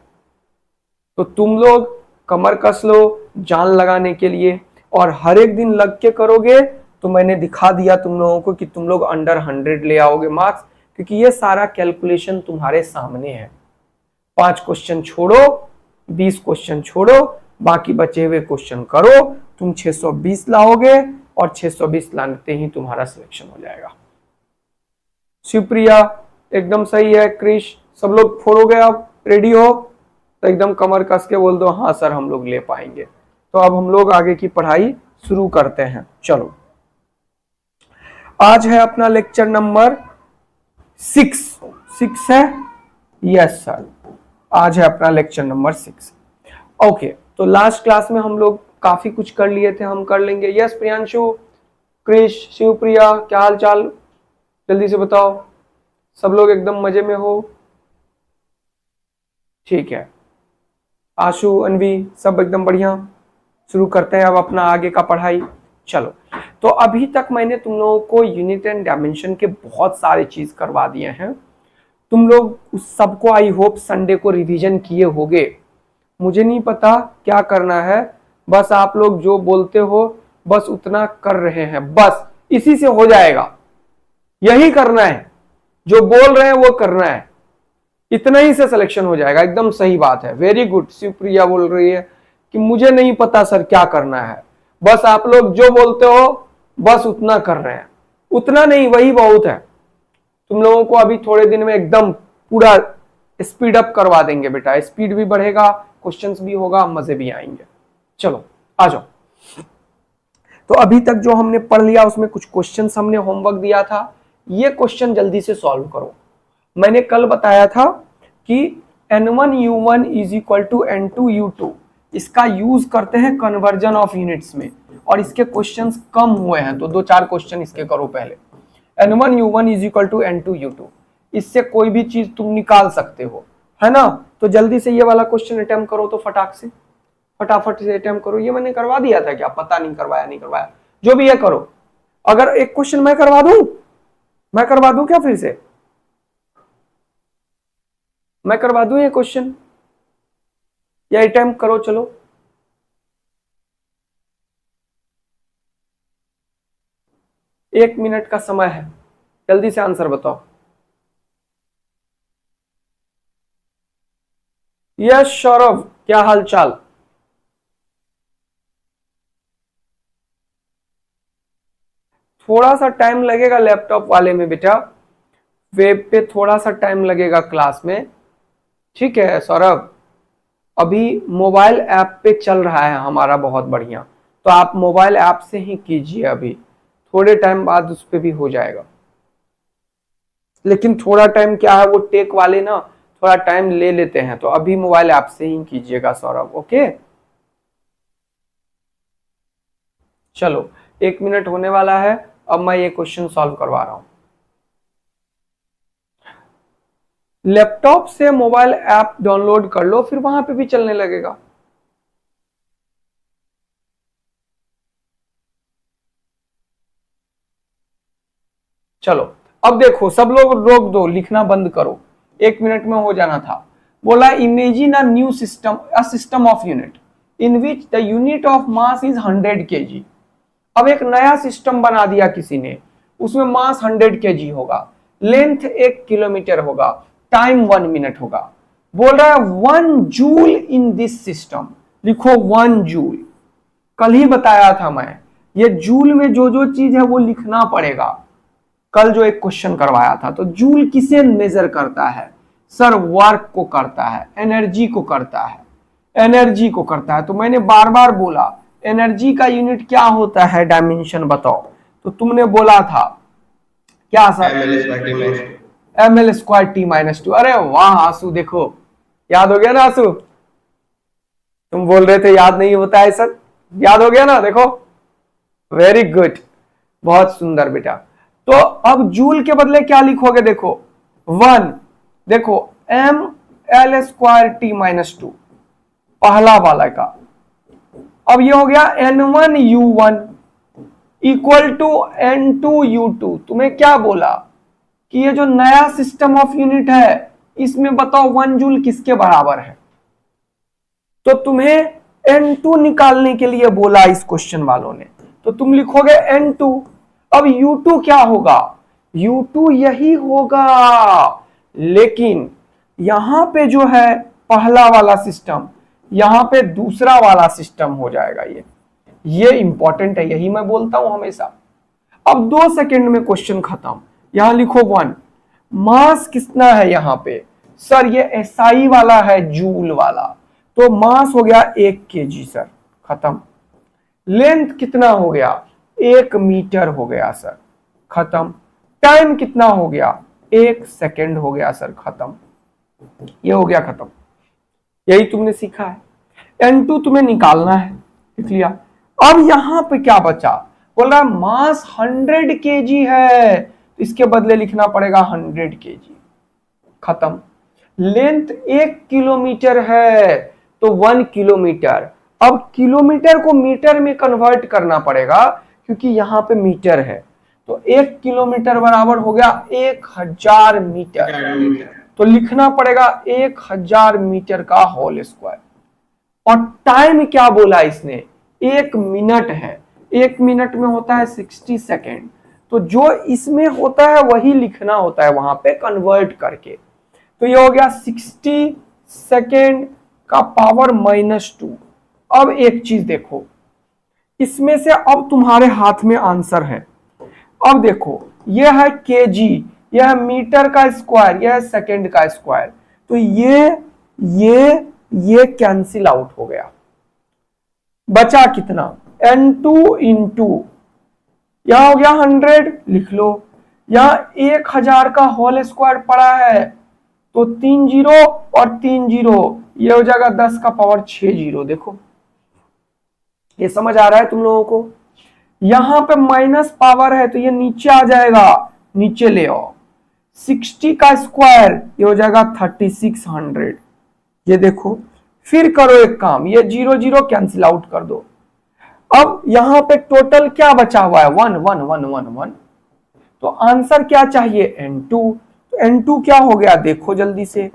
तो तुम लोग कमर कस लो जान लगाने के लिए, और हर एक दिन लग के करोगे तो मैंने दिखा दिया तुम लोगों को कि तुम लोग अंडर 100 ले आओगे मार्क्स, क्योंकि ये सारा कैलकुलेशन तुम्हारे सामने है। 5 क्वेश्चन छोड़ो, 20 क्वेश्चन छोड़ो, बाकी बचे हुए क्वेश्चन करो, तुम 620 लाओगे, और 620 लाते ही तुम्हारा सिलेक्शन हो जाएगा। शिवप्रिया एकदम सही है, क्रिश सब लोग फोड़ हो गए, आप रेडी हो तो एकदम कमर कस के बोल दो हाँ सर हम लोग ले पाएंगे। तो अब हम लोग आगे की पढ़ाई शुरू करते हैं। चलो, आज है अपना लेक्चर नंबर 6 है, यस सर, आज है अपना लेक्चर नंबर 6। ओके, तो लास्ट क्लास में हम लोग काफी कुछ कर लिए थे, हम कर लेंगे। यस प्रियांशु, क्रिश, शिवप्रिया, क्या हाल चाल, जल्दी से बताओ, सब लोग एकदम मजे में हो? ठीक है, आशु, अनवी, सब एकदम बढ़िया। शुरू करते हैं अब अपना आगे का पढ़ाई। चलो, तो अभी तक मैंने तुम लोगों को यूनिट एंड डायमेंशन के बहुत सारे चीज करवा दिए हैं, तुम लोग उस सबको आई होप संडे को रिवीजन किए होगे। मुझे नहीं पता क्या करना है, बस आप लोग जो बोलते हो बस उतना कर रहे हैं, बस इसी से हो जाएगा, यही करना है, जो बोल रहे हैं वो करना है, इतना ही से सिलेक्शन हो जाएगा। एकदम सही बात है, वेरी गुड। शिवप्रिया बोल रही है कि मुझे नहीं पता सर क्या करना है, बस आप लोग जो बोलते हो बस उतना कर रहे हैं, उतना नहीं वही बहुत है। तुम लोगों को अभी थोड़े दिन में एकदम पूरा स्पीड अप करवा देंगे बेटा, स्पीड भी बढ़ेगा, क्वेश्चंस भी होगा, मजे भी आएंगे। चलो आ जाओ। तो अभी तक जो हमने पढ़ लिया उसमें कुछ क्वेश्चंस हमने होमवर्क दिया था, ये क्वेश्चन जल्दी से सॉल्व करो। मैंने कल बताया था कि n1u1 is equal to n2u2, इसका यूज करते हैं कन्वर्जन ऑफ यूनिट्स में, और इसके क्वेश्चंस कम हुए हैं तो 2-4 क्वेश्चन इसके करो पहले। n1u1 is equal to n2u2, इससे कोई भी चीज तुम निकाल सकते हो, है ना? तो जल्दी से ये वाला क्वेश्चन अटेम्प्ट करो, तो फटाफट से अटेम्प्ट करो। ये मैंने करवा दिया था क्या, पता नहीं करवाया नहीं करवाया, जो भी है करो। अगर एक क्वेश्चन मैं करवा दूं क्या, फिर से मैं करवा दूं ये क्वेश्चन, या अटेम्प्ट करो? चलो, एक मिनट का समय है, जल्दी से आंसर बताओ। यस सौरभ, क्या हाल चाल? थोड़ा सा टाइम लगेगा लैपटॉप वाले में बेटा, वेब पे थोड़ा सा टाइम लगेगा क्लास में, ठीक है सौरभ? अभी मोबाइल ऐप पे चल रहा है हमारा बहुत बढ़िया, तो आप मोबाइल ऐप से ही कीजिए, अभी थोड़े टाइम बाद उस पे भी हो जाएगा। लेकिन थोड़ा टाइम क्या है, वो टेक वाले ना थोड़ा टाइम ले लेते हैं, तो अभी मोबाइल ऐप से ही कीजिएगा सौरभ, ओके? चलो, 1 मिनट होने वाला है, अब मैं ये क्वेश्चन सॉल्व करवा रहा हूं। लैपटॉप से मोबाइल ऐप डाउनलोड कर लो, फिर वहां पे भी चलने लगेगा। चलो, अब देखो सब लोग रोक दो, लिखना बंद करो, 1 मिनट में हो जाना था। बोला imagine a new system, a system of unit in which the unit of mass is 100 kg। अब एक नया सिस्टम बना दिया किसी ने, उसमें मास 100 kg होगा, लेंथ 1 किलोमीटर होगा, टाइम 1 मिनट होगा। बोल रहा है 1 जूल इन दिस सिस्टम, लिखो 1 जूल। कल ही बताया था मैं, ये जूल में जो जो चीज है वो लिखना पड़ेगा। कल जो एक क्वेश्चन करवाया था, तो जूल किसे मेजर करता है सर? वर्क को करता है, एनर्जी को करता है, एनर्जी को करता है। तो मैंने बार बार बोला एनर्जी का यूनिट क्या होता है, डायमेंशन बताओ। तो तुमने बोला था क्या sir? ml square t minus 2। अरे वाह आंसू, देखो याद हो गया ना आंसू? तुम बोल रहे थे याद नहीं होता है सर, याद हो गया ना? देखो वेरी गुड, बहुत सुंदर बेटा। तो अब जूल के बदले क्या लिखोगे, देखो 1, देखो M L square T minus 2, पहला वाला का। अब ये हो गया N1U1 इक्वल टू N2U2। तुम्हें क्या बोला कि ये जो नया सिस्टम ऑफ यूनिट है इसमें बताओ 1 जूल किसके बराबर है। तो तुम्हें N2 निकालने के लिए बोला इस क्वेश्चन वालों ने, तो तुम लिखोगे N2। अब U2 क्या होगा, U2 यही होगा, लेकिन यहां पे जो है पहला वाला सिस्टम, यहां पे दूसरा वाला सिस्टम हो जाएगा। ये इंपॉर्टेंट है, यही मैं बोलता हूं हमेशा। अब 2 सेकंड में क्वेश्चन खत्म। यहां लिखो 1, मास कितना है यहाँ पे, सर ये एसआई वाला है, जूल वाला, तो मास हो गया 1 kg सर, खत्म। लेंथ कितना हो गया, 1 मीटर हो गया सर, खत्म। टाइम कितना हो गया, 1 सेकंड हो गया सर, खत्म। ये हो गया खत्म, यही तुमने सीखा है। N2 तुम्हें निकालना है, लिख लिया। अब यहां पे क्या बचा, बोल रहा मास 100 kg है, तो इसके बदले लिखना पड़ेगा 100 kg, खत्म। लेंथ 1 किलोमीटर है, तो 1 किलोमीटर। अब किलोमीटर को मीटर में कन्वर्ट करना पड़ेगा, क्योंकि यहां पे मीटर है। तो 1 किलोमीटर बराबर हो गया 1000 मीटर, तो लिखना पड़ेगा 1000 मीटर का होल स्क्वायर। और टाइम क्या बोला इसने, 1 मिनट है, 1 मिनट में होता है 60 सेकेंड, तो जो इसमें होता है वही लिखना होता है वहां पे कन्वर्ट करके। तो ये हो गया 60 सेकेंड का पावर -2। अब एक चीज देखो, इसमें से अब तुम्हारे हाथ में आंसर है। अब देखो यह है केजी, यह है मीटर का स्क्वायर, यह है सेकेंड का स्क्वायर, तो ये कैंसिल आउट हो गया। बचा कितना, N2 इंटू, यहां हो गया 100, लिख लो। यहां 1000 का होल स्क्वायर पड़ा है, तो 3 जीरो और 3 जीरो, ये हो जाएगा 10 का पावर 6 जीरो। देखो ये समझ आ रहा है तुम लोगों को। यहां पे माइनस पावर है तो ये नीचे आ जाएगा, नीचे ले आओ। 60 का स्क्वायर ये हो जाएगा 3600। ये देखो, फिर करो एक काम, ये 0 0 कैंसिल आउट कर दो। अब यहां पे टोटल क्या बचा हुआ है, 1 1 1 1 1, तो आंसर क्या चाहिए, N2। तो N2 क्या हो गया, देखो जल्दी से,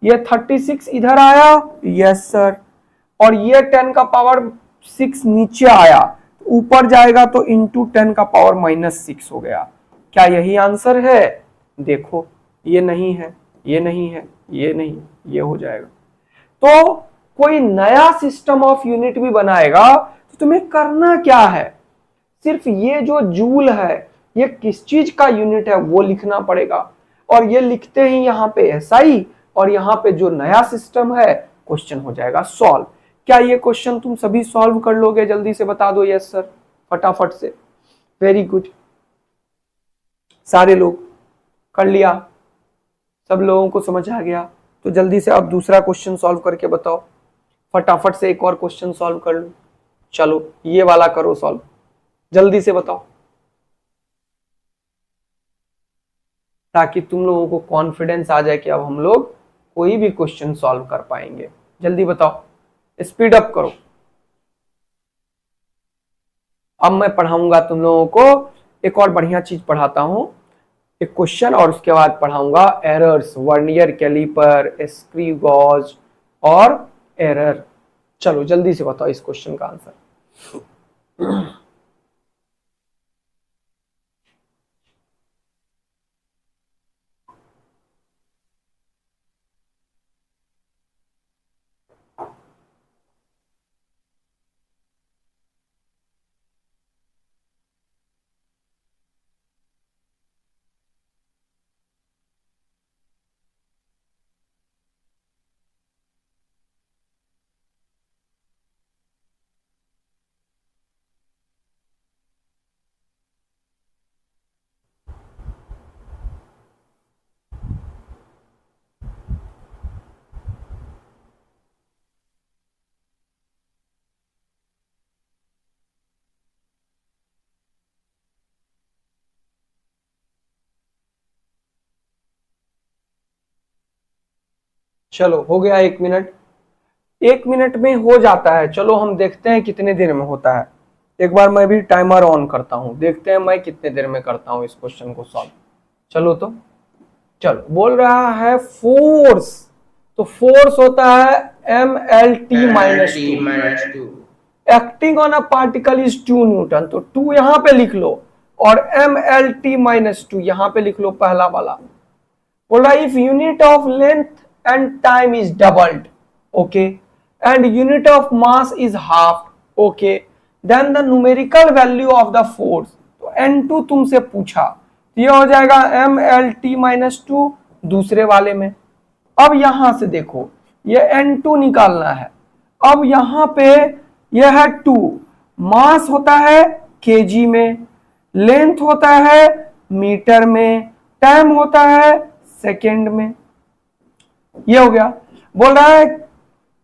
ये 36 इधर आया, यस सर, और ये 10 का पावर 6 नीचे आया, ऊपर जाएगा तो इंटू 10 का पावर -6 हो गया। क्या यही आंसर है, देखो ये नहीं है, ये नहीं है, ये नहीं, ये हो जाएगा। तो कोई नया सिस्टम ऑफ यूनिट भी बनाएगा तो तुम्हें करना क्या है, सिर्फ ये जो जूल है ये किस चीज का यूनिट है वो लिखना पड़ेगा, और ये लिखते ही यहाँ पे एसआई, और यहाँ पे जो नया सिस्टम है क्वेश्चन हो जाएगा सॉल्व। क्या ये क्वेश्चन तुम सभी सॉल्व कर लोगे, जल्दी से बता दो यस सर, फटाफट से। वेरी गुड, सारे लोग कर लिया, सब लोगों को समझ आ गया। तो जल्दी से अब दूसरा क्वेश्चन सॉल्व करके बताओ, फटाफट से एक और क्वेश्चन सॉल्व कर लो। चलो ये वाला करो सॉल्व, जल्दी से बताओ, ताकि तुम लोगों को कॉन्फिडेंस आ जाए कि अब हम लोग कोई भी क्वेश्चन सॉल्व कर पाएंगे। जल्दी बताओ, स्पीड अप करो। अब मैं पढ़ाऊंगा तुम लोगों को एक और बढ़िया चीज पढ़ाता हूं, एक क्वेश्चन, और उसके बाद पढ़ाऊंगा errors, vernier calliper, screw gauge और एरर। चलो जल्दी से बताओ इस क्वेश्चन का आंसर। चलो हो गया 1 मिनट, 1 मिनट में हो जाता है। चलो हम देखते हैं कितने देर में होता है। एक बार मैं भी टाइमर ऑन करता हूं, देखते हैं मैं कितने देर में करता हूं इस क्वेश्चन को सॉल्व। चलो तो चलो, बोल रहा है फोर्स, तो फोर्स होता है mLT minus 2. Acting on a particle is 2 Newton, तो 2 यहां पे लिख लो और mLT-2 यहां पे लिख लो पहला वाला। बोल रहा है if unit of length and time is doubled, okay, and unit of mass is half, okay, then the numerical value of the force, तो N2 तुमसे पूछा, तो ये हो जाएगा mLT-2 दूसरे वाले में। अब यहां से देखो ये N2 निकालना है। अब यहां पे यह है 2, मास होता है केजी में, लेंथ होता है मीटर में, टाइम होता है सेकेंड में। ये हो गया। बोल रहा है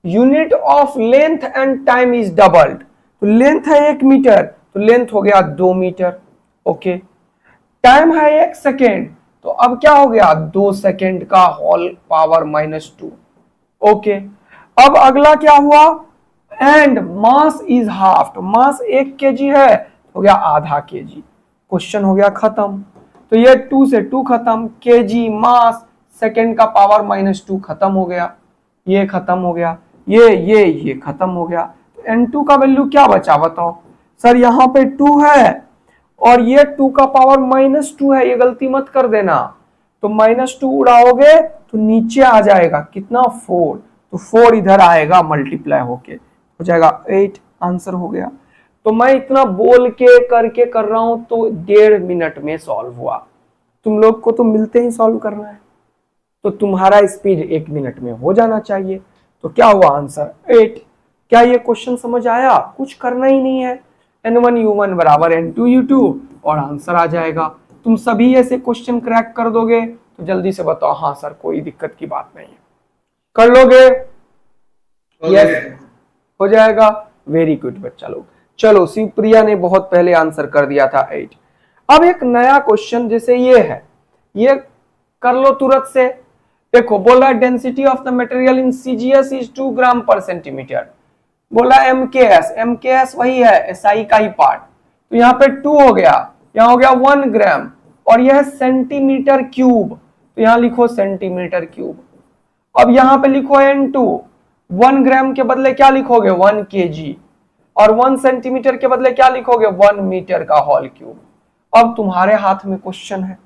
unit of length and time is doubled, तो लेंथ है 1 मीटर, तो लेंथ हो गया 2 मीटर, ओके। टाइम है 1 सेकेंड, तो अब क्या हो गया 2 सेकेंड का होल पावर -2, ओके। अब अगला क्या हुआ, एंड मास इज हाफ, तो मास 1 केजी है, हो गया आधा केजी। क्वेश्चन हो गया खत्म। तो ये 2 से 2 खत्म, केजी मास सेकेंड का पावर -2 खत्म हो गया, ये खत्म हो गया, ये खत्म हो गया। तो N2 का वैल्यू क्या बचा बताओ सर, यहाँ पे 2 है और ये 2 का पावर -2 है, ये गलती मत कर देना। तो -2 उड़ाओगे तो नीचे आ जाएगा कितना 4, तो 4 इधर आएगा मल्टीप्लाई होके, हो जाएगा 8, आंसर हो गया। तो मैं इतना बोल के करके कर रहा हूं तो 1.5 मिनट में सॉल्व हुआ। तुम लोग को तो मिलते ही सॉल्व करना है, तो तुम्हारा स्पीड 1 मिनट में हो जाना चाहिए। तो क्या हुआ आंसर 8। क्या ये क्वेश्चन समझ आया? कुछ करना ही नहीं है, N1U1 बराबर N2U2 और आंसर आ जाएगा। तुम सभी ऐसे क्वेश्चन क्रैक कर दोगे तो जल्दी से बताओ हाँ सर कोई दिक्कत की बात नहीं है, कर लोगे? यस, हो जाएगा। वेरी गुड बच्चा लोग। चलो शिवप्रिया ने बहुत पहले आंसर कर दिया था 8। अब एक नया क्वेश्चन जैसे ये है, ये कर लो तुरंत से। देखो बोला density of the material in CgS is 2 ग्राम पर सेंटीमीटर। बोला MKS, MKS वही है SI का ही पार्ट, तो यहाँ पे 2 हो गया, यहाँ हो गया 1 ग्राम और यह सेंटीमीटर क्यूब, तो यहाँ लिखो सेंटीमीटर क्यूब। अब यहाँ पे लिखो N2, 1 ग्राम के बदले क्या लिखोगे 1 kg और 1 सेंटीमीटर के बदले क्या लिखोगे 1 मीटर का होल क्यूब। अब तुम्हारे हाथ में क्वेश्चन है,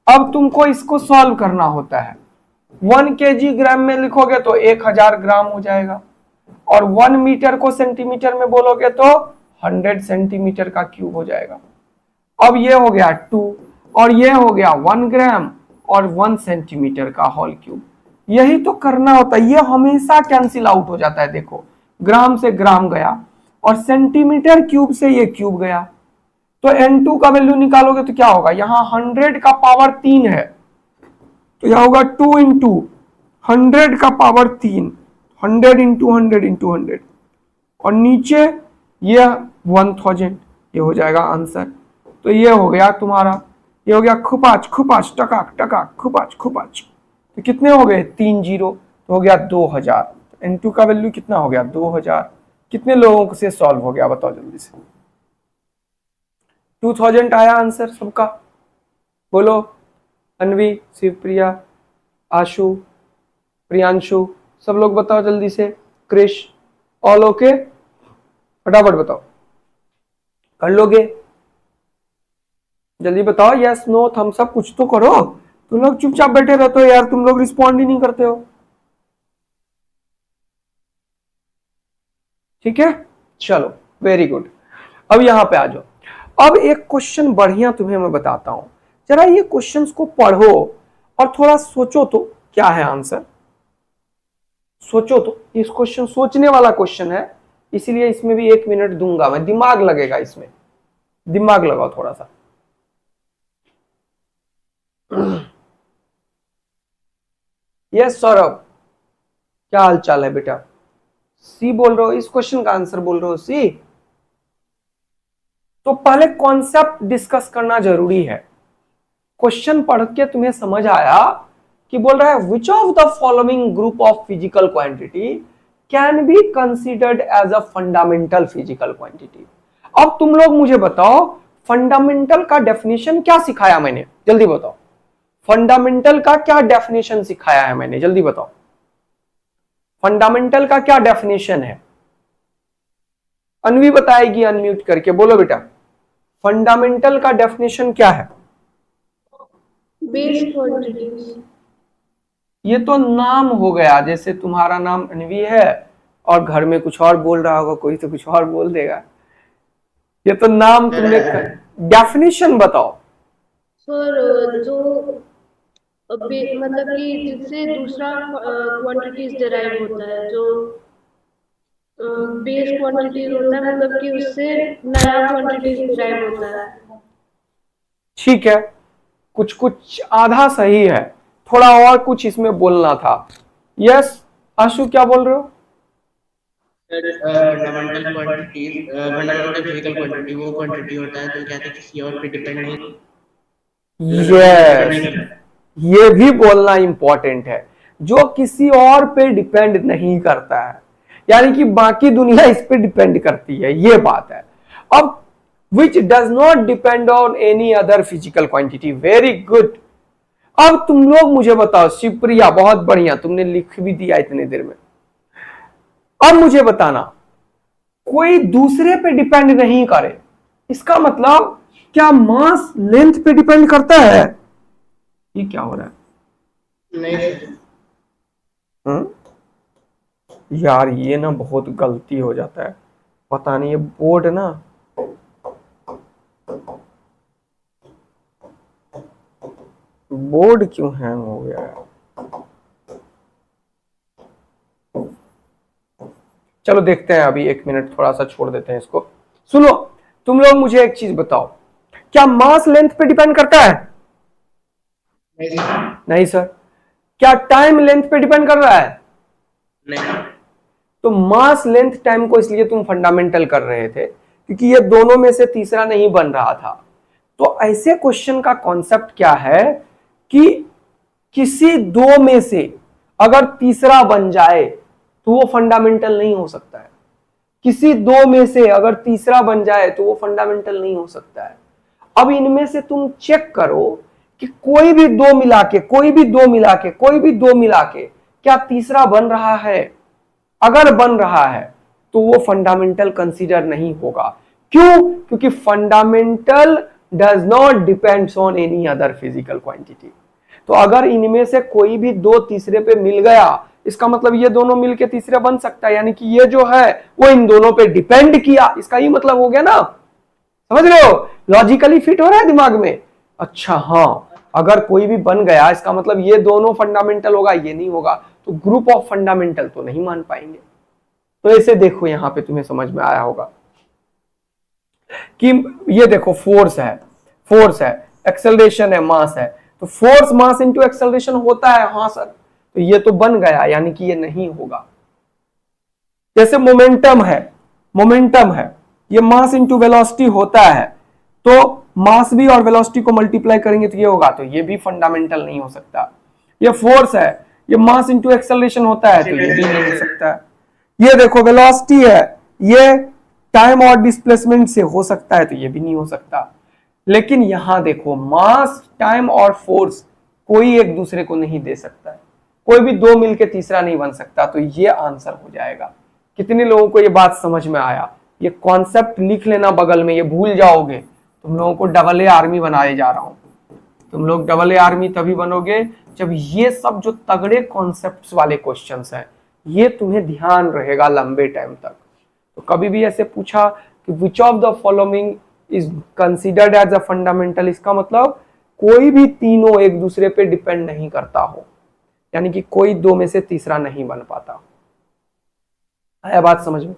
अब तुमको इसको सॉल्व करना होता है। 1 kg ग्राम में लिखोगे तो 1000 ग्राम हो जाएगा और 1 मीटर को सेंटीमीटर में बोलोगे तो 100 सेंटीमीटर का क्यूब हो जाएगा। अब ये हो गया 2 और ये हो गया 1 ग्राम और 1 सेंटीमीटर का होल क्यूब। यही तो करना होता है, ये हमेशा कैंसिल आउट हो जाता है। देखो ग्राम से ग्राम गया और सेंटीमीटर क्यूब से ये क्यूब गया, तो N2 का वैल्यू निकालोगे तो क्या होगा, यहाँ 100 का पावर 3 है, तो यह होगा 2 इंटू 100 का पावर 3, 100 इंटू 100 इंटू 100 और नीचे ये 1000, ये हो जाएगा आंसर। तो ये हो गया तुम्हारा, ये हो गया खुपाच खुपाच टकाक टकाक खुपाच खुपाच, तो कितने हो गए 3 जीरो, तो हो गया 2000। तो N2 का वैल्यू कितना हो गया 2000। कितने लोगों से सॉल्व हो गया बताओ जल्दी से? 2000 आया आंसर सबका? बोलो, अन्वी, शिवप्रिया, आशु, प्रियांशु, सब लोग बताओ जल्दी से। Krish, all okay? फटाफट बताओ, कर लोगे? जल्दी बताओ, यस नो थम्स अप कुछ तो करो। तुम लोग चुपचाप बैठे रहते हो यार, तुम लोग रिस्पॉन्ड ही नहीं करते हो। ठीक है, चलो वेरी गुड। अब यहां पे आ जाओ। अब एक क्वेश्चन बढ़िया तुम्हें मैं बताता हूं, जरा ये क्वेश्चंस को पढ़ो और थोड़ा सोचो तो क्या है आंसर। सोचो तो, इस क्वेश्चन सोचने वाला क्वेश्चन है, इसीलिए इसमें भी 1 मिनट दूंगा मैं, दिमाग लगेगा इसमें, दिमाग लगाओ थोड़ा सा। यस सौरभ, क्या हाल चाल है बेटा? सी बोल रहे हो, इस क्वेश्चन का आंसर बोल रहे हो सी? तो पहले कॉन्सेप्ट डिस्कस करना जरूरी है। क्वेश्चन पढ़ के तुम्हें समझ आया कि बोल रहा है which of the following group of physical quantity can be considered as a fundamental physical quantity. अब तुम लोग मुझे बताओ फंडामेंटल का डेफिनेशन क्या सिखाया मैंने, जल्दी बताओ। फंडामेंटल का क्या डेफिनेशन सिखाया है मैंने, जल्दी बताओ। फंडामेंटल का क्या डेफिनेशन है? अनवी बताएगी अनम्यूट करके, बोलो बेटा फंडामेंटल का डेफिनेशन क्या है? Base quantities. ये तो नाम हो गया, जैसे तुम्हारा नाम अनवी है और घर में कुछ और बोल रहा होगा कोई, तो कुछ और बोल देगा। ये तो नाम तुमने, डेफिनेशन बताओ। सर जो मतलब कि जिससे दूसरा क्वांटिटीज डिराइव होता है, जो बेस क्वांटिटीज होता है, मतलब कि उससे नया क्वांटिटीज डिराइव होता है। ठीक है, कुछ कुछ आधा सही है, थोड़ा और कुछ इसमें बोलना था। यस आशु क्या बोल रहे हो? Fundamental quantities, fundamental physical quantity वो क्वांटिटी होता है जो कहते हैं किसी और पे डिपेंड नहीं, यस, ये भी बोलना इंपॉर्टेंट है, जो किसी और पे डिपेंड नहीं करता है, यानी कि बाकी दुनिया इस पे डिपेंड करती है, ये बात है। अब which does not depend on any other physical quantity, very good। अब तुम लोग मुझे बताओ, शिवप्रिया बहुत बढ़िया, तुमने लिख भी दिया इतने देर में। अब मुझे बताना, कोई दूसरे पे डिपेंड नहीं करे, इसका मतलब क्या मास लेंथ पे डिपेंड करता है? ये क्या हो रहा है? नहीं यार ये ना बहुत गलती हो जाता है, पता नहीं ये बोर्ड ना, बोर्ड क्यों हैंग हो गया है। चलो देखते हैं, अभी 1 मिनट थोड़ा सा छोड़ देते हैं इसको। सुनो, तुम लोग मुझे एक चीज बताओ, क्या मास लेंथ पे डिपेंड करता है? नहीं सर। क्या टाइम लेंथ पे डिपेंड कर रहा है? नहीं। तो मास लेंथ टाइम को इसलिए तुम फंडामेंटल कर रहे थे क्योंकि ये दोनों में से तीसरा नहीं बन रहा था। तो ऐसे क्वेश्चन का कॉन्सेप्ट क्या है कि किसी दो में से अगर तीसरा बन जाए तो वो फंडामेंटल नहीं हो सकता है, किसी दो में से अगर तीसरा बन जाए तो वो फंडामेंटल नहीं हो सकता है। अब इनमें से तुम चेक करो कि कोई भी दो मिला के क्या तीसरा बन रहा है? अगर बन रहा है तो वो फंडामेंटल कंसीडर नहीं होगा। क्यों? क्योंकि fundamental does not depends on any other physical quantity. तो अगर इनमें से कोई भी दो तीसरे पे मिल गया, इसका मतलब ये दोनों मिलके तीसरा बन सकता है, यानी कि ये जो है वो इन दोनों पे डिपेंड किया, इसका ही मतलब हो गया ना। समझ रहे हो? लॉजिकली फिट हो रहा है दिमाग में? अच्छा हाँ, अगर कोई भी बन गया इसका मतलब ये दोनों फंडामेंटल होगा, ये नहीं होगा, तो ग्रुप ऑफ फंडामेंटल तो नहीं मान पाएंगे। तो ऐसे देखो, यहां पे तुम्हें समझ में आया होगा कि ये देखो फोर्स है, एक्सेलरेशन है, मास है, तो फोर्स मास इंटू एक्सेलरेशन होता है, हाँ सर, तो ये तो बन गया, यानी कि ये नहीं होगा। जैसे मोमेंटम है, ये मास इंटू वेलोसिटी होता है, तो मास भी और वेलोसिटी को मल्टीप्लाई करेंगे तो ये होगा, तो ये भी फंडामेंटल नहीं हो सकता। ये फोर्स है, ये मास इंटू एक्सेलरेशन होता है, तो ये भी नहीं हो सकता। ये देखो वेलोसिटी है, ये टाइम और डिस्प्लेसमेंट से हो सकता है, तो ये भी नहीं हो सकता। लेकिन यहां देखो, मास, टाइम और फोर्स कोई एक दूसरे को नहीं दे सकता है, कोई भी दो मिलके तीसरा नहीं बन सकता, तो ये आंसर हो जाएगा। कितने लोगों को ये बात समझ में आया? ये कॉन्सेप्ट लिख लेना बगल में, ये भूल जाओगे, तुम लोगों को AA आर्मी बनाए जा रहा हूं। तुम लोग AA आर्मी तभी बनोगे जब ये सब जो तगड़े कॉन्सेप्ट्स वाले क्वेश्चंस हैं ये तुम्हें ध्यान रहेगा लंबे टाइम तक। तो कभी भी ऐसे पूछा कि which of the following is considered as a fundamental, इसका मतलब कोई भी तीनों एक दूसरे पे डिपेंड नहीं करता हो, यानी कि कोई दो में से तीसरा नहीं बन पाता। आया बात समझ में?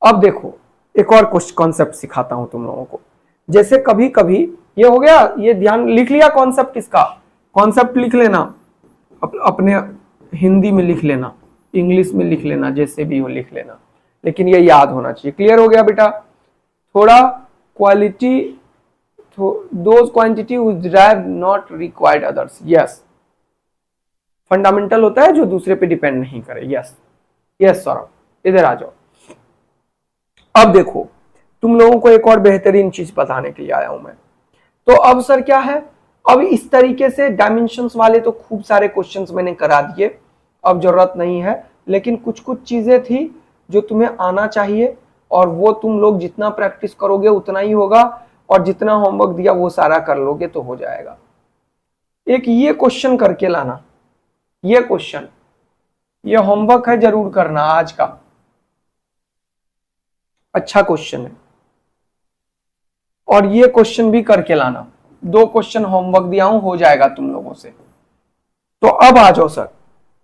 अब देखो एक और कॉन्सेप्ट सिखाता हूं तुम लोगों को। जैसे कभी कभी ये हो गया, ये ध्यान लिख लिया कॉन्सेप्ट, इसका कॉन्सेप्ट लिख लेना, अपने हिंदी में लिख लेना, इंग्लिश में लिख लेना, जैसे भी हो लिख लेना, लेकिन ये याद होना चाहिए। क्लियर हो गया बेटा? थोड़ा quality, those quantity which derive not required others. Yes, fundamental होता है जो दूसरे पे डिपेंड नहीं करे। यस यस सौरभ, इधर आ जाओ। अब देखो, तुम लोगों को एक और बेहतरीन चीज बताने के लिए आया हूं मैं। तो अब सर क्या है, अब इस तरीके से डायमेंशंस वाले तो खूब सारे क्वेश्चंस मैंने करा दिए, अब जरूरत नहीं है। लेकिन कुछ कुछ चीजें थी जो तुम्हें आना चाहिए, और वो तुम लोग जितना प्रैक्टिस करोगे उतना ही होगा, और जितना होमवर्क दिया वो सारा कर लोगे तो हो जाएगा। एक ये क्वेश्चन करके लाना, ये क्वेश्चन, ये होमवर्क है, जरूर करना आज का, अच्छा क्वेश्चन है। और ये क्वेश्चन भी करके लाना, 2 क्वेश्चन होमवर्क दिया हूं, हो जाएगा तुम लोगों से। तो अब आ जाओ सर,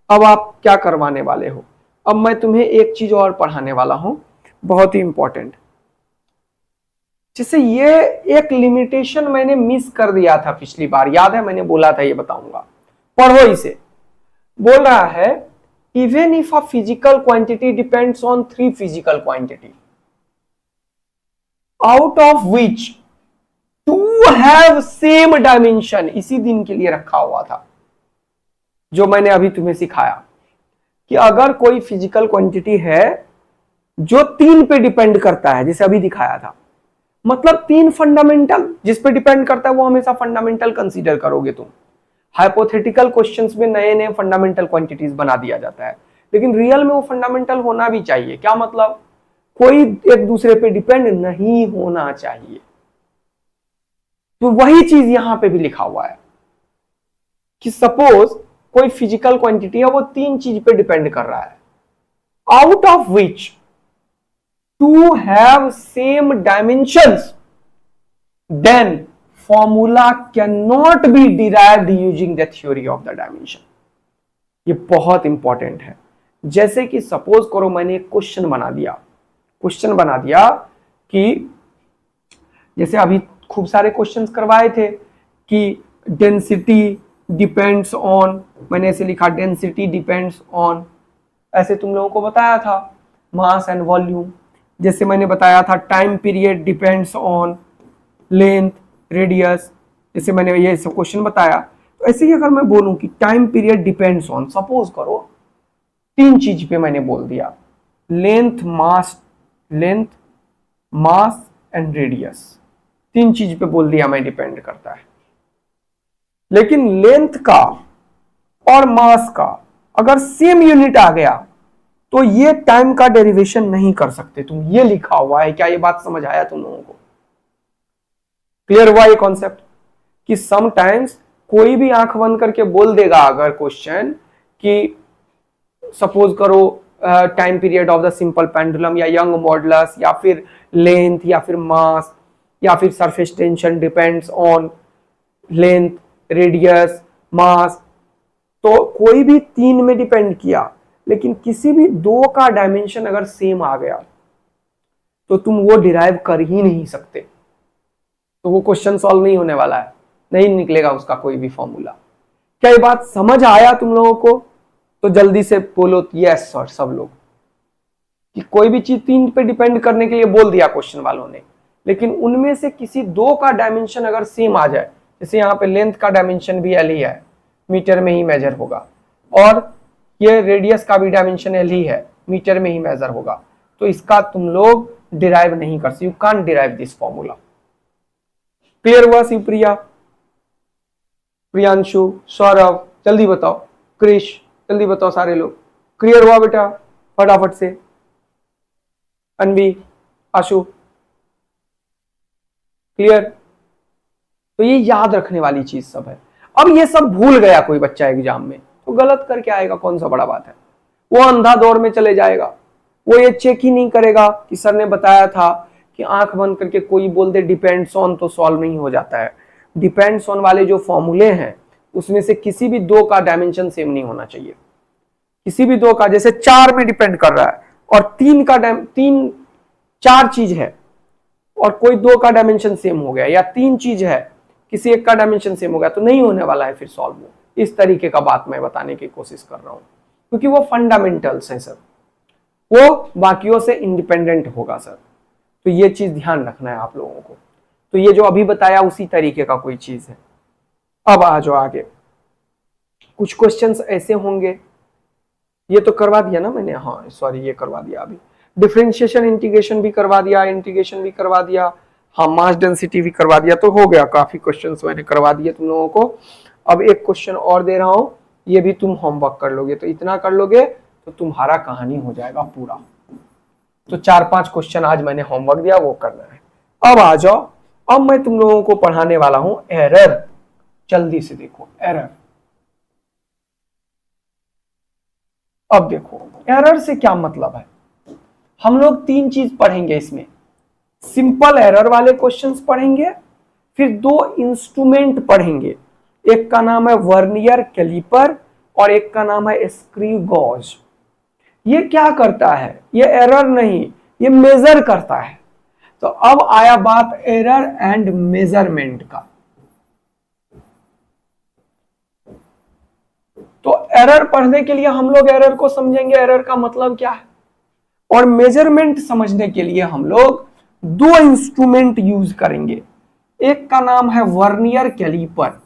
अब आप क्या करवाने वाले हो। अब मैं तुम्हें एक चीज और पढ़ाने वाला हूं, बहुत ही इंपॉर्टेंट। जैसे ये एक लिमिटेशन मैंने मिस कर दिया था पिछली बार, याद है मैंने बोला था ये बताऊंगा, पढ़ो इसे। बोल रहा है even if a physical quantity depends on 3 physical quantity out of which 2 have same dimension, इसी दिन के लिए रखा हुआ था जो मैंने अभी तुम्हें सिखाया, कि अगर कोई फिजिकल क्वांटिटी है जो 3 पे डिपेंड करता है, जैसे अभी दिखाया था, मतलब 3 फंडामेंटल जिस पे डिपेंड करता है वो हमेशा फंडामेंटल कंसीडर करोगे तुम। हाइपोथेटिकल क्वेश्चंस में नए नए फंडामेंटल क्वांटिटीज बना दिया जाता है, लेकिन रियल में वो फंडामेंटल होना भी चाहिए। क्या मतलब, कोई एक दूसरे पे डिपेंड नहीं होना चाहिए। तो वही चीज यहां पे भी लिखा हुआ है कि सपोज कोई फिजिकल क्वांटिटी है, वो 3 चीज पे डिपेंड कर रहा है, out of which 2 have same dimensions, then formula can not be derived using the theory of the dimension. ये बहुत इंपॉर्टेंट है। जैसे कि सपोज करो मैंने एक क्वेश्चन बना दिया कि जैसे अभी खूब सारे क्वेश्चंस करवाए थे कि डेंसिटी डिपेंड्स ऑन, मैंने ऐसे लिखा डेंसिटी डिपेंड्स ऑन, ऐसे तुम लोगों को बताया था मास एंड वॉल्यूम। जैसे मैंने बताया था time period depends on length radius, जैसे मैंने ये सब क्वेश्चन बताया। तो ऐसे ही अगर मैं बोलूं कि time period depends on, suppose करो 3 चीज पे मैंने बोल दिया, लेंथ मास एंड रेडियस, 3 चीज पे बोल दिया मैं डिपेंड करता है। लेकिन लेंथ का और मास का अगर सेम यूनिट आ गया तो ये टाइम का डेरिवेशन नहीं कर सकते तुम, ये लिखा हुआ है। क्या ये बात समझ आया तुम लोगों को, क्लियर हुआ ये कॉन्सेप्ट, कि समटाइम्स कोई भी आंख बंद करके बोल देगा अगर क्वेश्चन कि सपोज करो time period of the simple pendulum या यंग मॉडुलस या फिर लेंथ या फिर मास या फिर surface tension depends on length radius mass, तो कोई भी 3 में डिपेंड किया, लेकिन किसी भी 2 का डायमेंशन अगर सेम आ गया तो तुम वो डिराइव कर ही नहीं सकते, तो वो क्वेश्चन सॉल्व नहीं होने वाला है, नहीं निकलेगा उसका कोई भी फॉर्मूला। क्या ये बात समझ आया तुम लोगों को? तो जल्दी से बोलो यस सर सब लोग, कि कोई भी चीज 3 पे डिपेंड करने के लिए बोल दिया क्वेश्चन वालों ने, लेकिन उनमें से किसी 2 का डायमेंशन अगर सेम आ जाए, जैसे यहाँ पे लेंथ का डायमेंशन भी एल ही है, मीटर में ही मेजर होगा, और ये रेडियस का भी डायमेंशन एल ही है, मीटर में ही मेजर होगा, तो इसका तुम लोग डिराइव नहीं कर सकते, you can't derive this formula. Clear हुआ शिवप्रिया, प्रियांशु, सौरभ, जल्दी बताओ, क्रिश जल्दी बताओ, सारे लोग क्लियर हुआ बेटा फटाफट से, अनवी आशु क्लियर। तो ये याद रखने वाली चीज सब है। अब ये सब भूल गया कोई बच्चा एग्जाम में तो गलत करके आएगा, कौन सा बड़ा बात है, वो अंधा दौर में चले जाएगा, वो ये चेक ही नहीं करेगा कि सर ने बताया था कि आंख बंद करके कोई बोल दे डिपेंड्स ऑन तो सॉल्व नहीं हो जाता है। डिपेंड्स ऑन वाले जो फॉर्मूले हैं उसमें से किसी भी 2 का डायमेंशन सेम नहीं होना चाहिए, किसी भी 2 का, जैसे 4 में डिपेंड कर रहा है और 4 चीज है और कोई 2 का डायमेंशन सेम हो गया, या 3 चीज है किसी एक का डायमेंशन सेम हो गया, तो नहीं होने वाला है फिर सॉल्व। वो इस तरीके का बात मैं बताने की कोशिश कर रहा हूं, क्योंकि वो फंडामेंटल्स है सर, वो बाकियों से इंडिपेंडेंट होगा सर। तो ये चीज ध्यान रखना है आप लोगों को। तो ये जो अभी बताया उसी तरीके का कोई चीज है। अब आ जाओ आगे, कुछ क्वेश्चंस ऐसे होंगे, ये तो करवा दिया ना मैंने, हाँ सॉरी ये करवा दिया अभी, डिफरेंशिएशन इंटीग्रेशन भी करवा दिया, इंटीग्रेशन भी करवा दिया, हाँ मास डेंसिटी भी करवा दिया, तो हो गया, काफी क्वेश्चंस मैंने करवा दिए तुम लोगों को। अब एक क्वेश्चन और दे रहा हूं, ये भी तुम होमवर्क कर लोगे, तो इतना कर लोगे तो तुम्हारा कहानी हो जाएगा पूरा। तो 4-5 क्वेश्चन आज मैंने होमवर्क दिया, वो करना है। अब आ जाओ, अब मैं तुम लोगों को पढ़ाने वाला हूं एरर। जल्दी से देखो एरर। अब देखो एरर से क्या मतलब है, हम लोग 3 चीज पढ़ेंगे इसमें। सिंपल एरर वाले क्वेश्चंस पढ़ेंगे, फिर 2 इंस्ट्रूमेंट पढ़ेंगे, एक का नाम है वर्नियर कैलिपर और एक का नाम है स्क्रू गॉज। ये क्या करता है, ये एरर नहीं, ये मेजर करता है। तो अब आया बात एरर एंड मेजरमेंट का। तो एरर पढ़ने के लिए हम लोग एरर को समझेंगे, एरर का मतलब क्या है, और मेजरमेंट समझने के लिए हम लोग 2 इंस्ट्रूमेंट यूज करेंगे। एक का नाम है वर्नियर कैलिपर,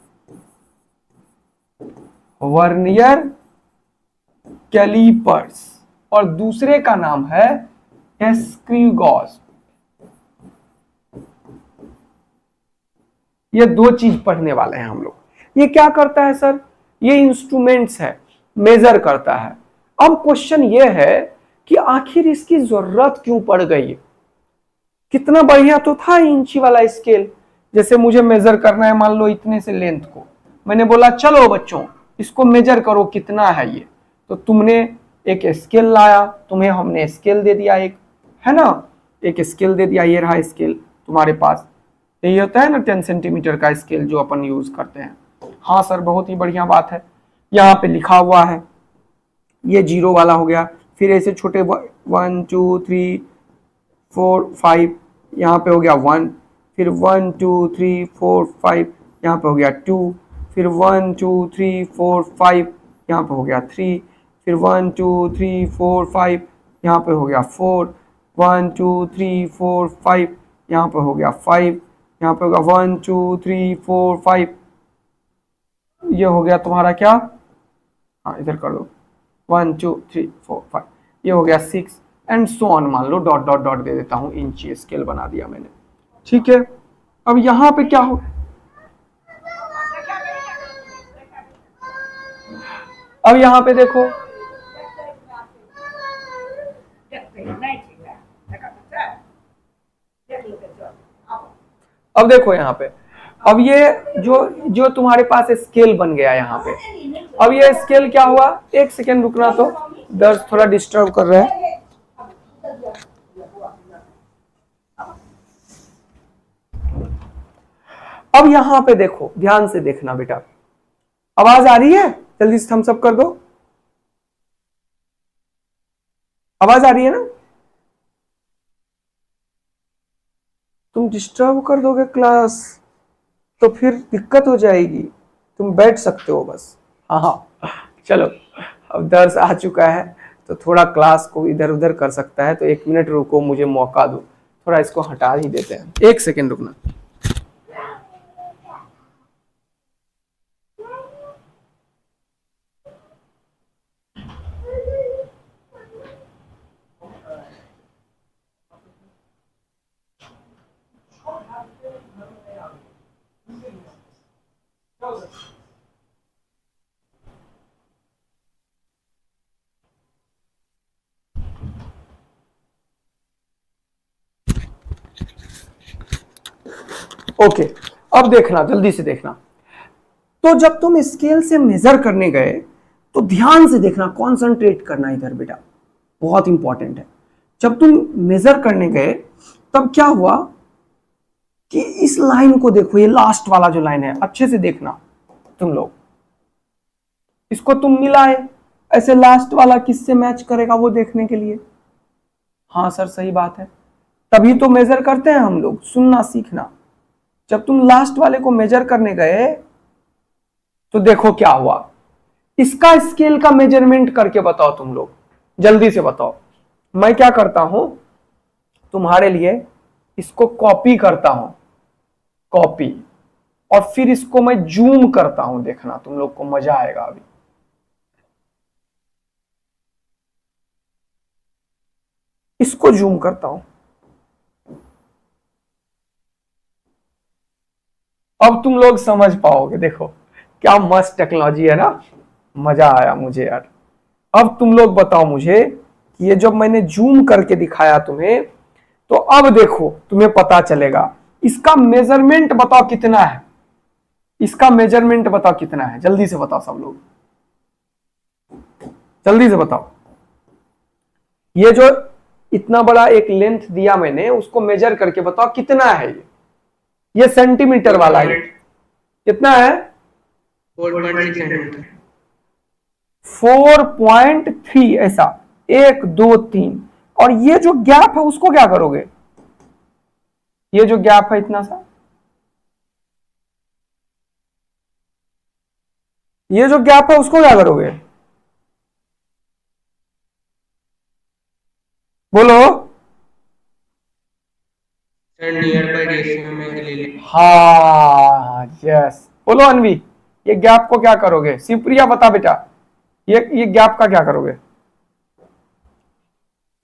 वर्नियर कैलिपर्स, और दूसरे का नाम है स्क्रू गॉज। ये 2 चीज पढ़ने वाले हैं हम लोग। ये क्या करता है सर, ये इंस्ट्रूमेंट्स है, मेजर करता है। अब क्वेश्चन ये है कि आखिर इसकी जरूरत क्यों पड़ गई। कितना बढ़िया तो था इंची वाला स्केल, जैसे मुझे मेजर करना है मान लो इतने से लेंथ को, मैंने बोला चलो बच्चों इसको मेजर करो कितना है ये, तो तुमने एक स्केल लाया, तुम्हें हमने स्केल दे दिया, एक है ना, एक स्केल दे दिया, ये रहा स्केल तुम्हारे पास, यही होता है ना 10 सेंटीमीटर का स्केल जो अपन यूज करते हैं। हाँ सर बहुत ही बढ़िया बात है, यहाँ पे लिखा हुआ है, ये 0 वाला हो गया, फिर ऐसे छोटे 1 2 3 4 5, यहाँ पे हो गया 1, फिर 1 2 3 4 5, यहाँ पे हो गया 2, फिर 1 2 3 4 5, यहाँ पे हो गया 3, फिर 1 2 3 4 5, यहाँ पे हो गया 4, 1 2 3 4 5, यहाँ पे हो गया 5, यहाँ पे होगा 1 2 3 4 5, ये हो गया तुम्हारा क्या, हाँ इधर कर दो 1 2 3 4 5, ये हो गया 6 एंड सो ऑन, मान लो डॉट डॉट डॉट दे देता हूं, इंची स्केल बना दिया मैंने, ठीक है। अब यहां पे क्या हो, अब यहां पे देखो, अब देखो यहाँ पे, अब ये जो तुम्हारे पास स्केल बन गया यहाँ पे, अब ये स्केल क्या हुआ, एक सेकेंड रुकना, तो दर्द थोड़ा डिस्टर्ब कर रहा है। अब यहां पे देखो, ध्यान से देखना बेटा, आवाज आ रही है, जल्दी से थम्स अप कर दो, आवाज आ रही है ना, तुम डिस्टर्ब कर दोगे क्लास तो फिर दिक्कत हो जाएगी, तुम बैठ सकते हो बस, हाँ हाँ चलो। अब दर्स आ चुका है तो थोड़ा क्लास को इधर उधर कर सकता है, तो 1 मिनट रुको, मुझे मौका दो, थोड़ा इसको हटा ही देते हैं, 1 सेकेंड रुकना। ओके अब देखना, जल्दी से देखना, तो जब तुम स्केल से मेजर करने गए तो ध्यान से देखना, कॉन्सेंट्रेट करना इधर बेटा, बहुत इंपॉर्टेंट है। जब तुम मेजर करने गए तब क्या हुआ कि इस लाइन को देखो, ये लास्ट वाला जो लाइन है, अच्छे से देखना तुम लोग, इसको तुम मिलाए, ऐसे लास्ट वाला किससे मैच करेगा वो देखने के लिए, हाँ सर सही बात है, तभी तो मेजर करते हैं हम लोग, सुनना सीखना। जब तुम लास्ट वाले को मेजर करने गए तो देखो क्या हुआ, इसका स्केल का मेजरमेंट करके बताओ तुम लोग, जल्दी से बताओ। मैं क्या करता हूं तुम्हारे लिए, इसको कॉपी करता हूं, कॉपी, और फिर इसको मैं जूम करता हूं, देखना तुम लोग को मजा आएगा अभी। इसको जूम करता हूं, अब तुम लोग समझ पाओगे। देखो क्या मस्त टेक्नोलॉजी है ना, मजा आया मुझे यार। अब तुम लोग बताओ मुझे कि ये जब मैंने जूम करके दिखाया तुम्हें, तो अब देखो तुम्हें पता चलेगा इसका मेजरमेंट बताओ कितना है, इसका मेजरमेंट बताओ कितना है, जल्दी से बताओ सब लोग, जल्दी से बताओ। ये जो इतना बड़ा एक लेंथ दिया मैंने, उसको मेजर करके बताओ कितना है ये सेंटीमीटर वाला है, कितना है? 4.6 सेंटीमीटर। 4.3 ऐसा, 1 2 3। और ये जो गैप है उसको क्या करोगे? ये जो गैप है इतना सा, ये जो गैप है उसको क्या करोगे? बोलो। सर नियर बाय रेशियो में ले ले। हाँ यस, बोलो अनवी, ये गैप को क्या करोगे? शिवप्रिया बता बेटा, ये गैप का क्या करोगे?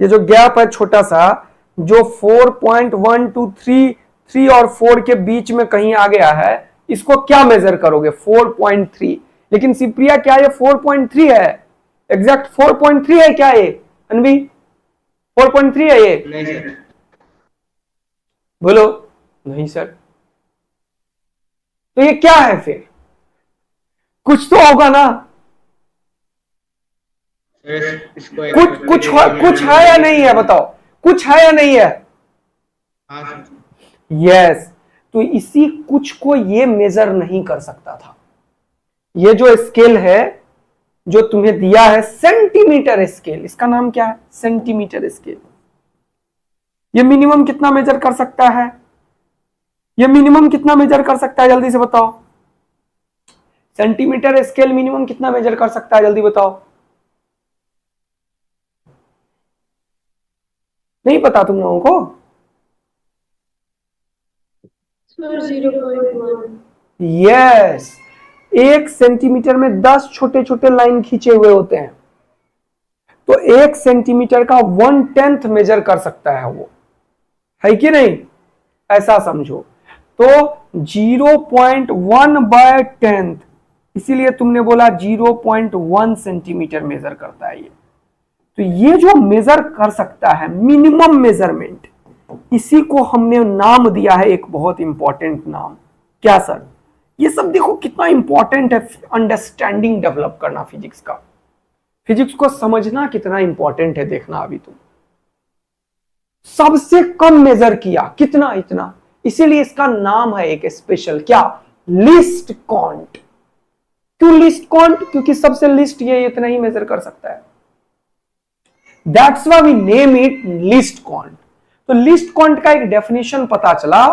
ये जो गैप है छोटा सा, जो 4.123 और 4 के बीच में कहीं आ गया है, इसको क्या मेजर करोगे? 4.3। लेकिन शिवप्रिया क्या ये 4.3 है? एग्जैक्ट 4.3 है क्या ये अनवी? 4.3 है ये? नहीं सर। बोलो। नहीं सर। तो ये क्या है फिर? कुछ तो होगा ना, कुछ है या नहीं है? बताओ, कुछ है या नहीं है? हाँ सर। यस। तो इसी कुछ को ये मेजर नहीं कर सकता था। ये जो स्केल है जो तुम्हें दिया है, सेंटीमीटर स्केल, इसका नाम क्या है? Centimetre scale. ये मिनिमम कितना मेजर कर सकता है? ये मिनिमम कितना मेजर कर सकता है? जल्दी से बताओ। सेंटीमीटर स्केल मिनिमम कितना मेजर कर सकता है? जल्दी बताओ। नहीं पता तुम लोगों को? 0.1। यस। 1 सेंटीमीटर में 10 छोटे छोटे लाइन खींचे हुए होते हैं, तो 1 सेंटीमीटर का 1/10 मेजर कर सकता है वो, है कि नहीं? ऐसा समझो। तो 0.1/10, इसीलिए तुमने बोला 0.1 सेंटीमीटर मेजर करता है ये। तो ये जो मेजर कर सकता है मिनिमम मेजरमेंट, इसी को हमने नाम दिया है एक बहुत इंपॉर्टेंट नाम। क्या सर? ये सब देखो कितना इंपॉर्टेंट है, अंडरस्टैंडिंग डेवलप करना फिजिक्स का, फिजिक्स को समझना कितना इंपॉर्टेंट है, देखना अभी तुम। सबसे कम मेजर किया कितना? इतना। इसीलिए इसका नाम है एक स्पेशल, क्या? List count. क्यों लिस्ट काउंट? क्योंकि सबसे लिस्ट ये इतना ही मेजर कर सकता है। That's why we name it least count. तो लिस्ट काउंट का एक डेफिनेशन पता चला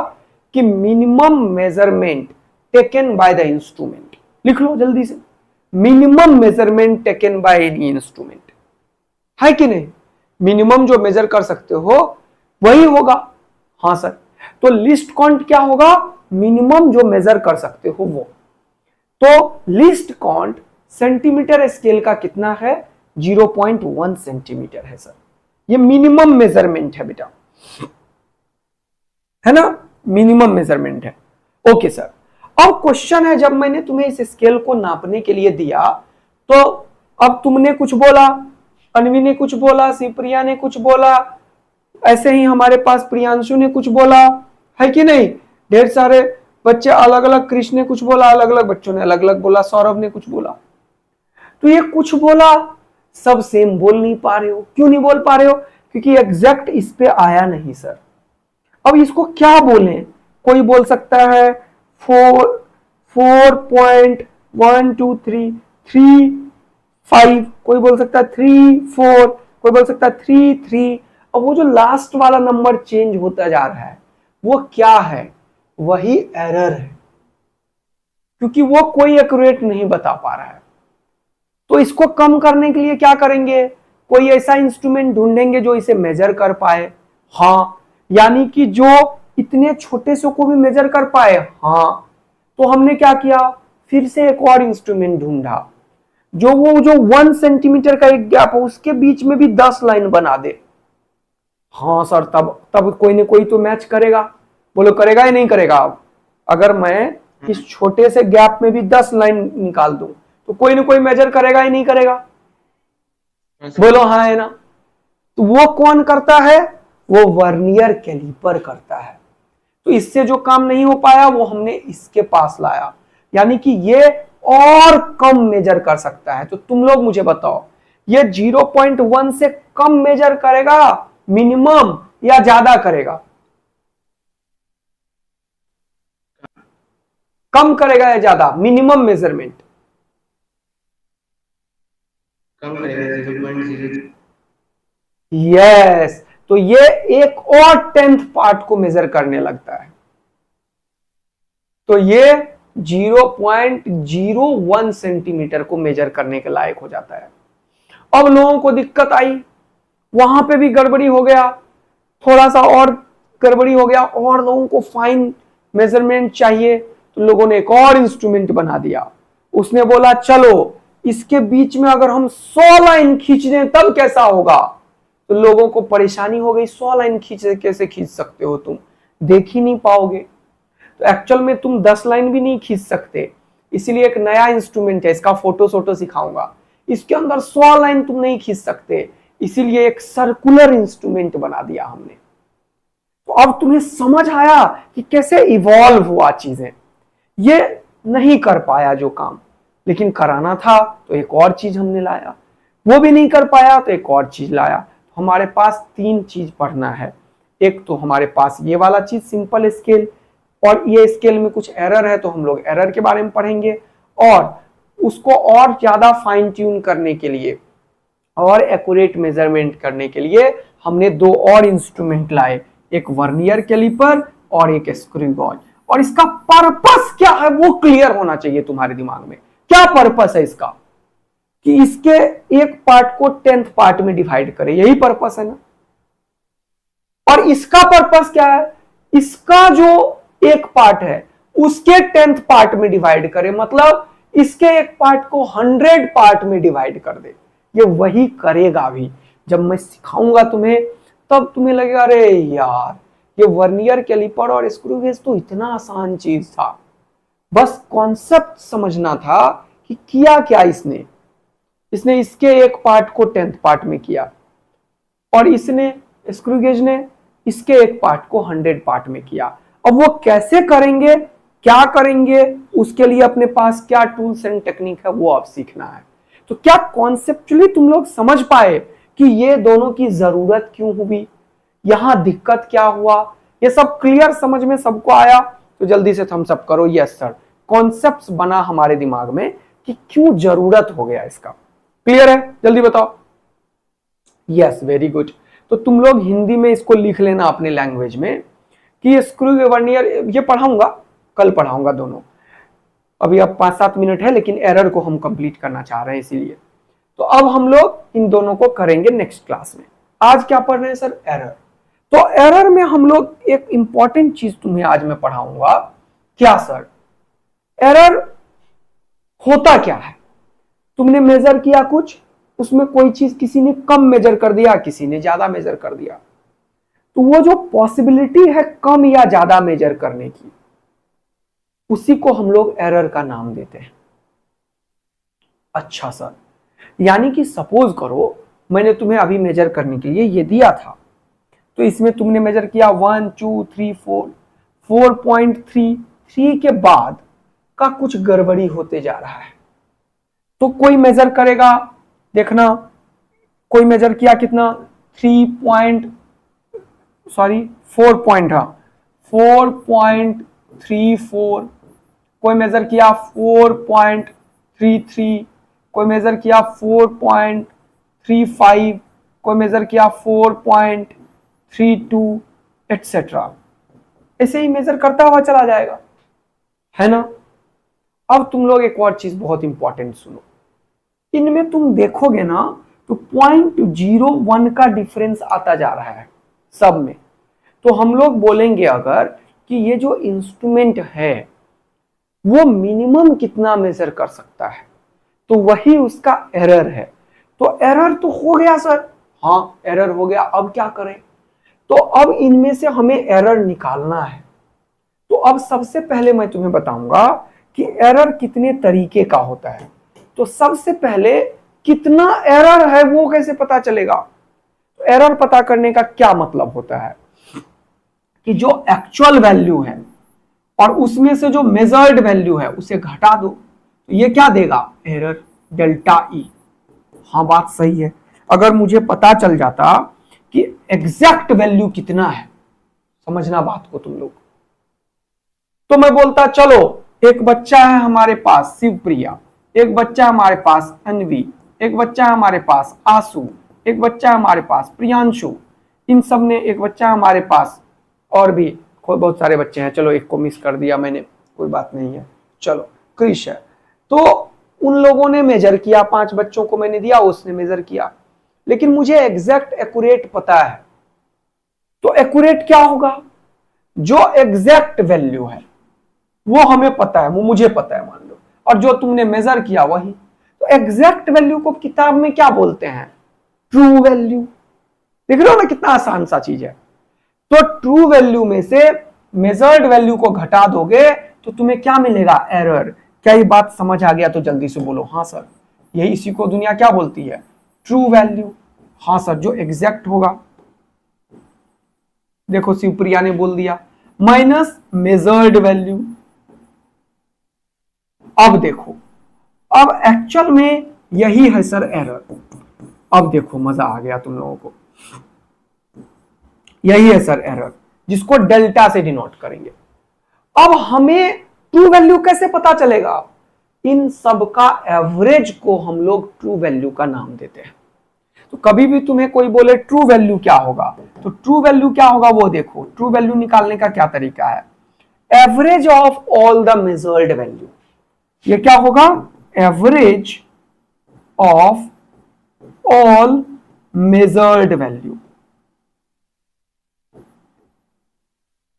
कि minimum measurement taken by the instrument. लिख लो जल्दी से, minimum measurement taken by any instrument, है कि नहीं? मिनिमम जो मेजर कर सकते हो वही होगा। हाँ सर। तो लिस्ट काउंट क्या होगा? मिनिमम जो मेजर कर सकते हो वो। तो लिस्ट काउंट सेंटीमीटर स्केल का कितना है? 0.1 सेंटीमीटर है सर। ये मिनिमम मेजरमेंट है बेटा, है ना? मिनिमम मेजरमेंट है। Okay sir. अब क्वेश्चन है, जब मैंने तुम्हें इस स्केल को नापने के लिए दिया, तो अब तुमने कुछ बोला, अनवी ने कुछ बोला, शिवप्रिया ने कुछ बोला, ऐसे ही हमारे पास प्रियांशु ने कुछ बोला, है कि नहीं? ढेर सारे बच्चे अलग अलग, कृष्ण ने कुछ बोला, अलग अलग बच्चों ने अलग अलग बोला, सौरभ ने कुछ बोला। तो ये कुछ बोला, सब सेम बोल नहीं पा रहे हो। क्यों नहीं बोल पा रहे हो? क्योंकि एग्जैक्ट इस पे आया नहीं सर। अब इसको क्या बोलें? कोई बोल सकता है 4.12335, कोई बोल सकता है 34, कोई बोल सकता है 33। अब वो जो लास्ट वाला नंबर चेंज होता जा रहा है, वो क्या है? वही एरर है, क्योंकि वो कोई एक्यूरेट नहीं बता पा रहा है। तो इसको कम करने के लिए क्या करेंगे? कोई ऐसा इंस्ट्रूमेंट ढूंढेंगे जो इसे मेजर कर पाए। हाँ, यानी कि जो इतने छोटे से को भी मेजर कर पाए। हाँ, तो हमने क्या किया? फिर से एक और इंस्ट्रूमेंट ढूंढा जो 1 सेंटीमीटर का एक गैप है उसके बीच में भी 10 लाइन बना दे। हाँ सर, तब तब कोई ना कोई तो मैच करेगा। बोलो करेगा या नहीं करेगा? अगर मैं इस छोटे से गैप में भी 10 लाइन निकाल दूं तो कोई ना कोई मेजर करेगा या नहीं करेगा? बोलो हाँ है ना? तो वो कौन करता है? वो वर्नियर कैलिपर करता है। तो इससे जो काम नहीं हो पाया वो हमने इसके पास लाया, यानी कि ये और कम मेजर कर सकता है। तो तुम लोग मुझे बताओ, ये 0.1 से कम मेजर करेगा मिनिमम या ज्यादा करेगा? कम करेगा या ज्यादा? मिनिमम मेजरमेंट कम करेगा 0.0। यस, तो ये एक और 10th पार्ट को मेजर करने लगता है। तो ये 0.01 सेंटीमीटर को मेजर करने के लायक हो जाता है। अब लोगों को दिक्कत आई, वहां पे भी गड़बड़ी हो गया, थोड़ा सा और गड़बड़ी हो गया, और लोगों को फाइन मेजरमेंट चाहिए, तो लोगों ने एक और इंस्ट्रूमेंट बना दिया। उसने बोला चलो इसके बीच में अगर हम 100 लाइन खींच दें तब कैसा होगा? तो लोगों को परेशानी हो गई, 100 लाइन कैसे खींच सकते हो तुम? देख ही नहीं पाओगे। तो एक्चुअल में तुम 10 लाइन भी नहीं खींच सकते, इसीलिए एक नया इंस्ट्रूमेंट है, इसका फोटो सिखाऊंगा। इसके अंदर 100 लाइन तुम नहीं खींच सकते, इसीलिए एक सर्कुलर इंस्ट्रूमेंट बना दिया हमने। तो अब तुम्हें समझ आया कि कैसे इवॉल्व हुआ चीजें। ये नहीं कर पाया जो काम, लेकिन कराना था तो एक और चीज हमने लाया। वो भी नहीं कर पाया तो एक और चीज लाया। हमारे पास 3 चीज पढ़ना है। एक तो हमारे पास ये वाला चीज सिंपल स्केल, और ये स्केल में कुछ एरर है तो हम लोग एरर के बारे में पढ़ेंगे, और उसको और ज्यादा फाइन ट्यून करने के लिए और एक्यूरेट मेजरमेंट करने के लिए हमने 2 और इंस्ट्रूमेंट लाए, एक वर्नियर कैलिपर और एक स्क्रू गॉज। और इसका पर्पस क्या है वो क्लियर होना चाहिए तुम्हारे दिमाग में। क्या पर्पस है इसका? कि इसके एक पार्ट को 10th पार्ट में डिवाइड करे, यही पर्पस है ना। और इसका पर्पस क्या है? इसका जो एक पार्ट है उसके 10th पार्ट में डिवाइड करे, मतलब इसके एक पार्ट को 100 पार्ट में डिवाइड कर दे। ये वही करेगा भी। जब मैं सिखाऊंगा तुम्हें तब तुम्हें लगेगा अरे यार ये वर्नियर कैलिपर और स्क्रू गेज तो इतना आसान चीज था, बस कॉन्सेप्ट समझना था कि किया क्या इसने इसके एक पार्ट को 10th पार्ट में किया, और इसने स्क्रू गेज ने इसके एक पार्ट को 100 पार्ट में किया। अब वो कैसे करेंगे, क्या करेंगे, उसके लिए अपने पास क्या टूल्स एंड टेक्निक है वो अब सीखना है। तो क्या कॉन्सेप्चुअली तुम लोग समझ पाए कि ये दोनों की जरूरत क्यों हुई, यहां दिक्कत क्या हुआ? ये सब क्लियर समझ में सबको आया? तो जल्दी से थम्स अप करो, यस सर। कॉन्सेप्ट्स बना हमारे दिमाग में कि क्यों जरूरत हो गया इसका। क्लियर है? जल्दी बताओ। Yes, very good. तो तुम लोग हिंदी में इसको लिख लेना अपने लैंग्वेज में कि स्क्रू वर्नियर, ये पढ़ाऊंगा, कल पढ़ाऊंगा दोनों। अभी अब 5-7 मिनट है, लेकिन एरर को हम कंप्लीट करना चाह रहे हैं इसीलिए। तो अब हम लोग इन दोनों को करेंगे नेक्स्ट क्लास में। आज क्या पढ़ रहे हैं सर? एरर। तो एरर में हम लोग एक इंपॉर्टेंट चीज तुम्हें आज मैं पढ़ाऊंगा। क्या सर? एरर होता क्या है? तुमने मेजर किया कुछ, उसमें कोई चीज किसी ने कम मेजर कर दिया, किसी ने ज्यादा मेजर कर दिया, तो वो जो पॉसिबिलिटी है कम या ज्यादा मेजर करने की, उसी को हम लोग एरर का नाम देते हैं। अच्छा सर, यानी कि सपोज करो मैंने तुम्हें अभी मेजर करने के लिए ये दिया था, तो इसमें तुमने मेजर किया 1 2 3 4, 4.33 के बाद का कुछ गड़बड़ी होते जा रहा है, तो कोई मेजर करेगा, देखना कोई मेजर किया कितना 4.34, कोई मेजर किया 4.33, कोई मेजर किया 4.35, कोई मेजर किया 4.32 एटसेट्रा। ऐसे ही मेजर करता हुआ चला जाएगा, है ना। अब तुम लोग एक और चीज बहुत इंपॉर्टेंट सुनो, इनमें तुम देखोगे ना तो 0.01 का डिफरेंस आता जा रहा है सब में। तो हम लोग बोलेंगे अगर कि ये जो इंस्ट्रूमेंट है वो मिनिमम कितना मेजर कर सकता है, तो वही उसका एरर है। तो एरर तो हो गया सर, हाँ एरर हो गया, अब क्या करें? तो अब इनमें से हमें एरर निकालना है। तो अब सबसे पहले मैं तुम्हें बताऊंगा कि एरर कितने तरीके का होता है। तो सबसे पहले कितना एरर है वो कैसे पता चलेगा? तो एरर पता करने का क्या मतलब होता है कि जो एक्चुअल वैल्यू है और उसमें से जो मेजर्ड वैल्यू है उसे घटा दो, तो ये क्या देगा? Error, delta E. हाँ, बात सही है। अगर मुझे पता चल जाता कि एग्जैक्ट वैल्यू कितना है, समझना बात को तुम लोग, तो मैं बोलता चलो एक बच्चा है हमारे पास शिवप्रिया, एक बच्चा हमारे पास अन्वी, एक बच्चा हमारे पास आशु, एक बच्चा हमारे पास प्रियांशु, इन सब ने, एक बच्चा हमारे पास और भी बहुत सारे बच्चे हैं, चलो एक को मिस कर दिया मैंने, कोई बात नहीं है, चलो क्रिश है। तो उन लोगों ने मेजर किया, 5 बच्चों को मैंने दिया, उसने मेजर किया, लेकिन मुझे एग्जैक्ट एक्यूरेट पता है। तो एक्यूरेट क्या होगा? जो एग्जैक्ट वैल्यू है वो हमें पता है, वो मुझे पता है मान लो, और जो तुमने मेजर किया वही। तो एग्जैक्ट वैल्यू को किताब में क्या बोलते हैं? True value. देख रहे हो ना कितना आसान सा चीज है। तो ट्रू वैल्यू में से मेजर्ड वैल्यू को घटा दोगे तो तुम्हें क्या मिलेगा? एरर। क्या ये बात समझ आ गया? तो जल्दी से बोलो हाँ सर। यही इसी को दुनिया क्या बोलती है? True value. हाँ सर, जो एग्जैक्ट होगा। देखो शिवप्रिया ने बोल दिया माइनस मेजर्ड वैल्यू। अब देखो, अब एक्चुअल में यही है सर एरर। अब देखो मजा आ गया तुम लोगों को। यही है सर एरर, जिसको डेल्टा से डिनोट करेंगे। अब हमें ट्रू वैल्यू कैसे पता चलेगा? इन सब का एवरेज को हम लोग ट्रू वैल्यू का नाम देते हैं। तो कभी भी तुम्हें कोई बोले ट्रू वैल्यू क्या होगा, तो ट्रू वैल्यू क्या होगा वो देखो। ट्रू वैल्यू निकालने का क्या तरीका है? Average of all the measured value. ये क्या होगा? Average of all measured value.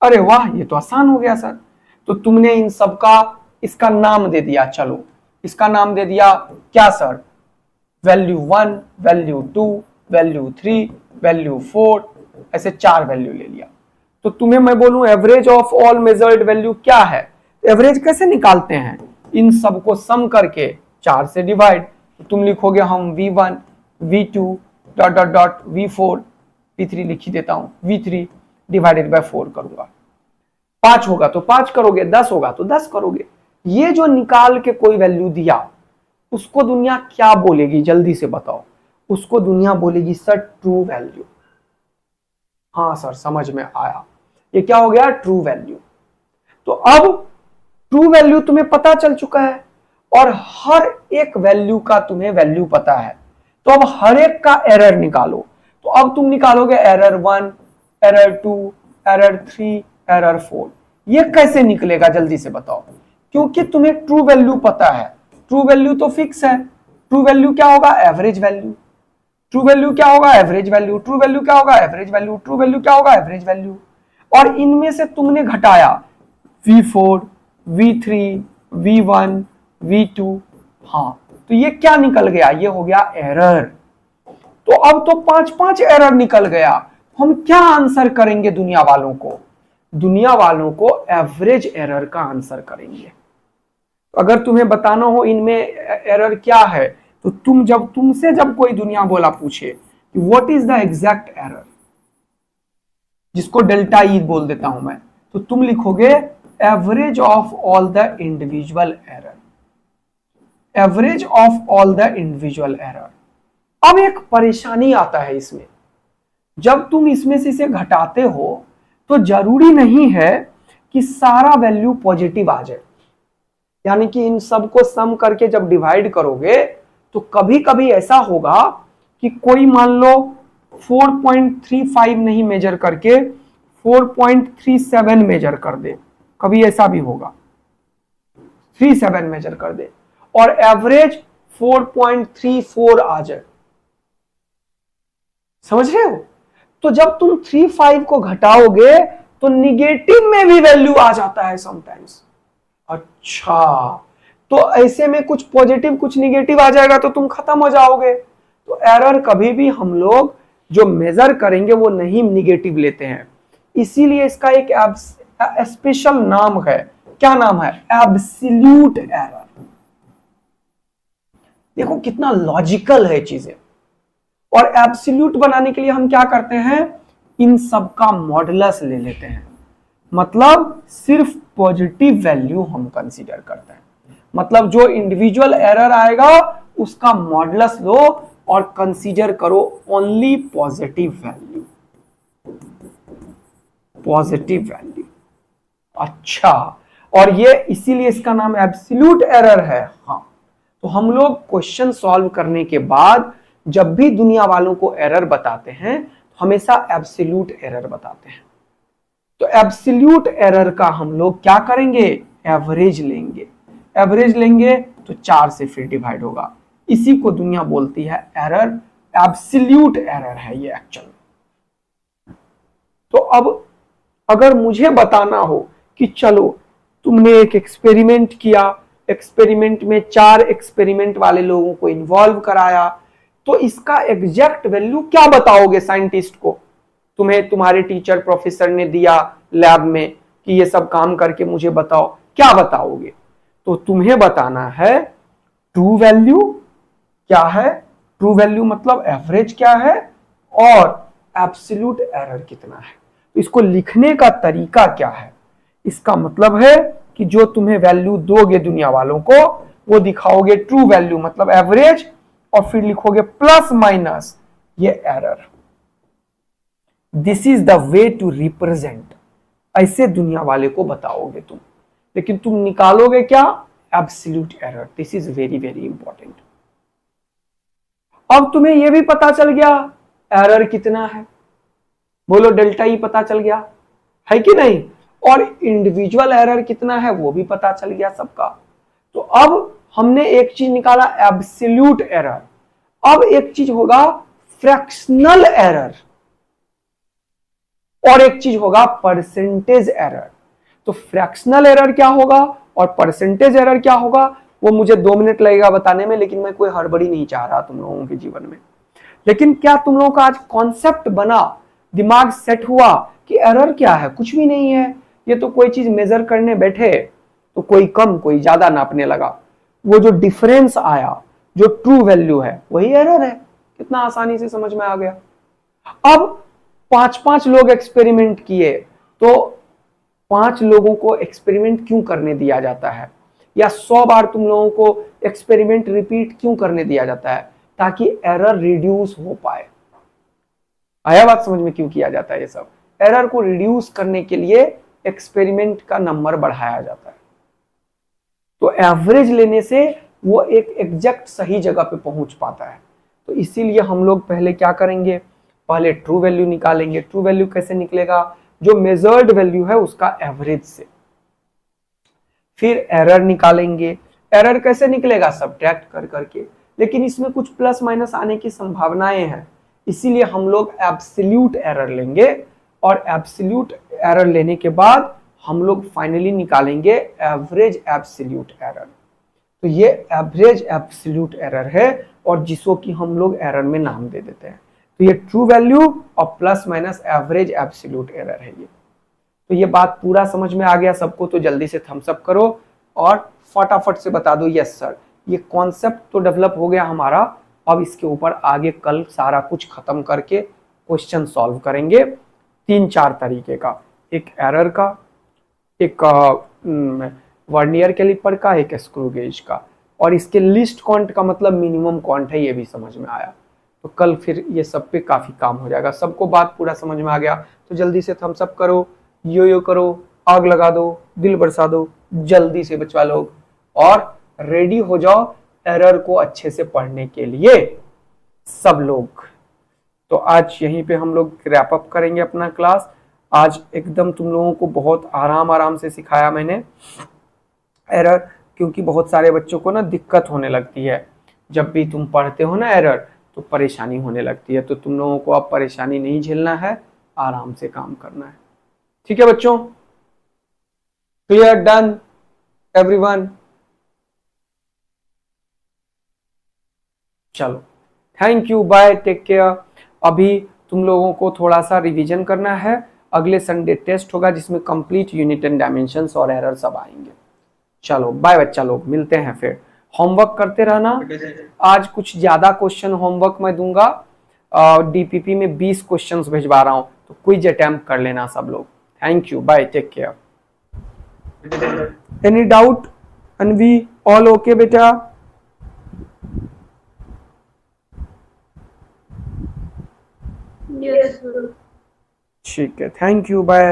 अरे वाह, ये तो आसान हो गया सर। तो तुमने इन सब का इसका नाम दे दिया। चलो इसका नाम दे दिया क्या sir? Value 1, value 2, value 3, value 4, ऐसे 4 वैल्यू ले लिया। तो तुम्हें मैं बोलूं average of all measured value क्या है? एवरेज कैसे निकालते हैं? इन सबको सम करके 4 से डिवाइड। तो तुम लिखोगे हम V1, V2 dot dot dot V4, V3 लिख ही देता हूं, V3 डिवाइडेड बाय 4 करूंगा। 5 होगा तो 5 करोगे, 10 होगा तो 10 करोगे। ये जो निकाल के कोई वैल्यू दिया उसको दुनिया क्या बोलेगी? जल्दी से बताओ। उसको दुनिया बोलेगी सर ट्रू वैल्यू। हाँ सर समझ में आया। ये क्या हो गया? True value. तो अब ट्रू वैल्यू तुम्हें पता चल चुका है और हर एक वैल्यू का तुम्हें वैल्यू पता है। तो अब हर एक का एरर निकालो। तो अब तुम निकालोगे एरर 1, एरर 2, एरर 3, एरर 4। ये कैसे निकलेगा जल्दी से बताओ? क्योंकि तुम्हें ट्रू वैल्यू पता है। ट्रू वैल्यू तो फिक्स है। ट्रू वैल्यू क्या होगा? Average value. ट्रू वैल्यू क्या होगा? Average value. ट्रू वैल्यू क्या होगा? Average value. ट्रू वैल्यू क्या होगा? Average value. और इनमें से तुमने घटाया V4, V3, V1, V2। हाँ, तो ये क्या निकल गया? ये हो गया एरर। तो अब तो 5-5 एरर निकल गया। हम क्या आंसर करेंगे दुनिया वालों को? दुनिया वालों को एवरेज एरर का आंसर करेंगे। अगर तुम्हें बताना हो इनमें एरर क्या है, तो तुमसे जब कोई दुनिया बोला पूछे कि what is the exact error, जिसको डेल्टा ई बोल देता हूं मैं, तो तुम लिखोगे average of all the individual error. Average of all the individual error. अब एक परेशानी आता है इसमें। जब तुम इसमें से इसे घटाते हो तो जरूरी नहीं है कि सारा वैल्यू पॉजिटिव आ जाए। यानी कि इन सबको सम करके जब डिवाइड करोगे तो कभी कभी ऐसा होगा कि कोई मान लो 4.35 नहीं मेजर करके 4.37 मेजर कर दे। कभी ऐसा भी होगा 37 मेजर कर दे और एवरेज 4.34 आ जाए। समझ रहे हो? तो जब तुम 35 को घटाओगे तो निगेटिव में भी वैल्यू आ जाता है समटाइम्स। अच्छा, तो ऐसे में कुछ पॉजिटिव कुछ निगेटिव आ जाएगा तो तुम खत्म हो जाओगे। तो एरर कभी भी हम लोग जो मेजर करेंगे वो नहीं निगेटिव लेते हैं, इसीलिए इसका एक स्पेशल नाम है। क्या नाम है? Absolute error. देखो कितना लॉजिकल है चीजें। और एब्सोल्यूट बनाने के लिए हम क्या करते हैं, इन सब का मॉडुलस ले लेते हैं, मतलब सिर्फ पॉजिटिव वैल्यू हम कंसीडर करते हैं। मतलब जो इंडिविजुअल एरर आएगा उसका मॉडुलस लो और कंसीडर करो only positive value, positive value. अच्छा, और ये इसीलिए इसका नाम एब्सोल्यूट एरर है। हाँ, तो हम लोग क्वेश्चन सॉल्व करने के बाद जब भी दुनिया वालों को एरर बताते हैं तो हमेशा एब्सोल्यूट एरर बताते हैं। तो एब्सोल्यूट एरर का हम लोग क्या करेंगे, एवरेज लेंगे। एवरेज लेंगे तो 4 से फिर डिवाइड होगा, इसी को दुनिया बोलती है एरर। एब्सोल्यूट एरर है ये एक्चुअल। तो अब अगर मुझे बताना हो कि चलो तुमने एक एक्सपेरिमेंट किया, एक्सपेरिमेंट में 4 एक्सपेरिमेंट वाले लोगों को इन्वॉल्व कराया, तो इसका एग्जैक्ट वैल्यू क्या बताओगे साइंटिस्ट को? तुम्हें तुम्हारे टीचर प्रोफेसर ने दिया लैब में कि ये सब काम करके मुझे बताओ, क्या बताओगे? तो तुम्हें बताना है ट्रू वैल्यू क्या है, ट्रू वैल्यू मतलब एवरेज क्या है, और एब्सोल्यूट एरर कितना है। तो इसको लिखने का तरीका क्या है, इसका मतलब है कि जो तुम्हें वैल्यू दोगे दुनिया वालों को वो दिखाओगे ट्रू वैल्यू मतलब एवरेज, और फिर लिखोगे प्लस माइनस ये error. This is the way to represent, ऐसे दुनिया वाले को बताओगे तुम। लेकिन तुम निकालोगे क्या, absolute error. This is very very important. अब तुम्हें यह भी पता चल गया एरर कितना है, बोलो डेल्टा ई पता चल गया है कि नहीं, और इंडिविजुअल एरर कितना है वो भी पता चल गया सबका। तो अब हमने एक चीज निकाला एब्सोल्यूट एरर, अब एक चीज होगा फ्रैक्शनल एरर, और एक चीज होगा परसेंटेज एरर। तो फ्रैक्शनल एरर क्या होगा और परसेंटेज एरर क्या होगा वो मुझे 2 मिनट लगेगा बताने में, लेकिन मैं कोई हड़बड़ी नहीं चाह रहा तुम लोगों के जीवन में। लेकिन क्या तुम लोगों का आज कॉन्सेप्ट बना, दिमाग सेट हुआ कि एरर क्या है? कुछ भी नहीं है, ये तो कोई चीज मेजर करने बैठे तो कोई कम कोई ज्यादा नापने लगा, वो जो डिफरेंस आया जो ट्रू वैल्यू है वही एरर है। कितना आसानी से समझ में आ गया। अब 5-5 लोग एक्सपेरिमेंट किए, तो 5 लोगों को एक्सपेरिमेंट क्यों करने दिया जाता है, या 100 बार तुम लोगों को एक्सपेरिमेंट रिपीट क्यों करने दिया जाता है? ताकि एरर रिड्यूस हो पाए। आया बात समझ में क्यों किया जाता है ये सब? एरर को रिड्यूस करने के लिए एक्सपेरिमेंट का नंबर बढ़ाया जाता है। तो एवरेज लेने से वो एक एग्जैक्ट सही जगह पे पहुंच पाता है। तो इसीलिए हम लोग पहले क्या करेंगे, पहले ट्रू वैल्यू निकालेंगे। ट्रू वैल्यू कैसे निकलेगा? जो मेजर्ड वैल्यू है उसका एवरेज से। फिर एरर निकालेंगे। एरर कैसे निकलेगा? सब्ट्रैक्ट कर करके। लेकिन इसमें कुछ प्लस माइनस आने की संभावनाएं हैं, इसीलिए हम लोग एब्सोल्यूट एरर लेंगे, और एब्सोल्यूट एरर लेने के बाद हम लोग फाइनली निकालेंगे एवरेज एब्सोल्यूट एरर। तो ये एवरेज एब्सोल्यूट एरर है, और जिसको कि हम लोग एरर में नाम दे देते हैं। तो ये ट्रू वैल्यू और plus minus average absolute error है ये। तो ये बात पूरा समझ में आ गया सबको? तो जल्दी से थम्स अप करो और फटाफट से बता दो यस सर। ये कॉन्सेप्ट तो डेवलप हो गया हमारा, अब इसके ऊपर आगे कल सारा कुछ खत्म करके क्वेश्चन सॉल्व करेंगे 3-4 तरीके का, एक एरर का, एक वर्नियर कैलिपर का, एक स्क्रू गेज का, और इसके लिस्ट काउंट का मतलब मिनिमम काउंट है, ये भी समझ में आया। तो कल फिर ये सब पे काफी काम हो जाएगा। सबको बात पूरा समझ में आ गया? तो जल्दी से थम्स अप करो, यो करो, आग लगा दो, दिल बरसा दो, जल्दी से बच्चा लोग, और रेडी हो जाओ एरर को अच्छे से पढ़ने के लिए सब लोग। तो आज यहीं पे हम लोग रैप अप करेंगे अपना क्लास। आज एकदम तुम लोगों को बहुत आराम से सिखाया मैंने एरर, क्योंकि बहुत सारे बच्चों को ना दिक्कत होने लगती है जब भी तुम पढ़ते हो ना एरर, तो परेशानी होने लगती है। तो तुम लोगों को अब परेशानी नहीं झेलना है, आराम से काम करना है। ठीक है बच्चों? क्लियर? Done everyone? चलो, thank you, bye, take care. अभी तुम लोगों को थोड़ा सा रिवीजन करना है। अगले संडे टेस्ट होगा जिसमें कंप्लीट यूनिट एंड डायमेंशंस और एरर सब आएंगे। चलो बाय बच्चा लोग, मिलते हैं फिर। होमवर्क करते रहना। आज कुछ ज्यादा क्वेश्चन होमवर्क मैं दूंगा। डीपीपी में 20 क्वेश्चंस भिजवा रहा हूं, तो क्विज अटेम्प्ट कर लेना सब लोग। Thank you, bye, take care. Any doubt? Anvi all okay बेटा? Yes, sir. ठीक है, थैंक यू, बाय।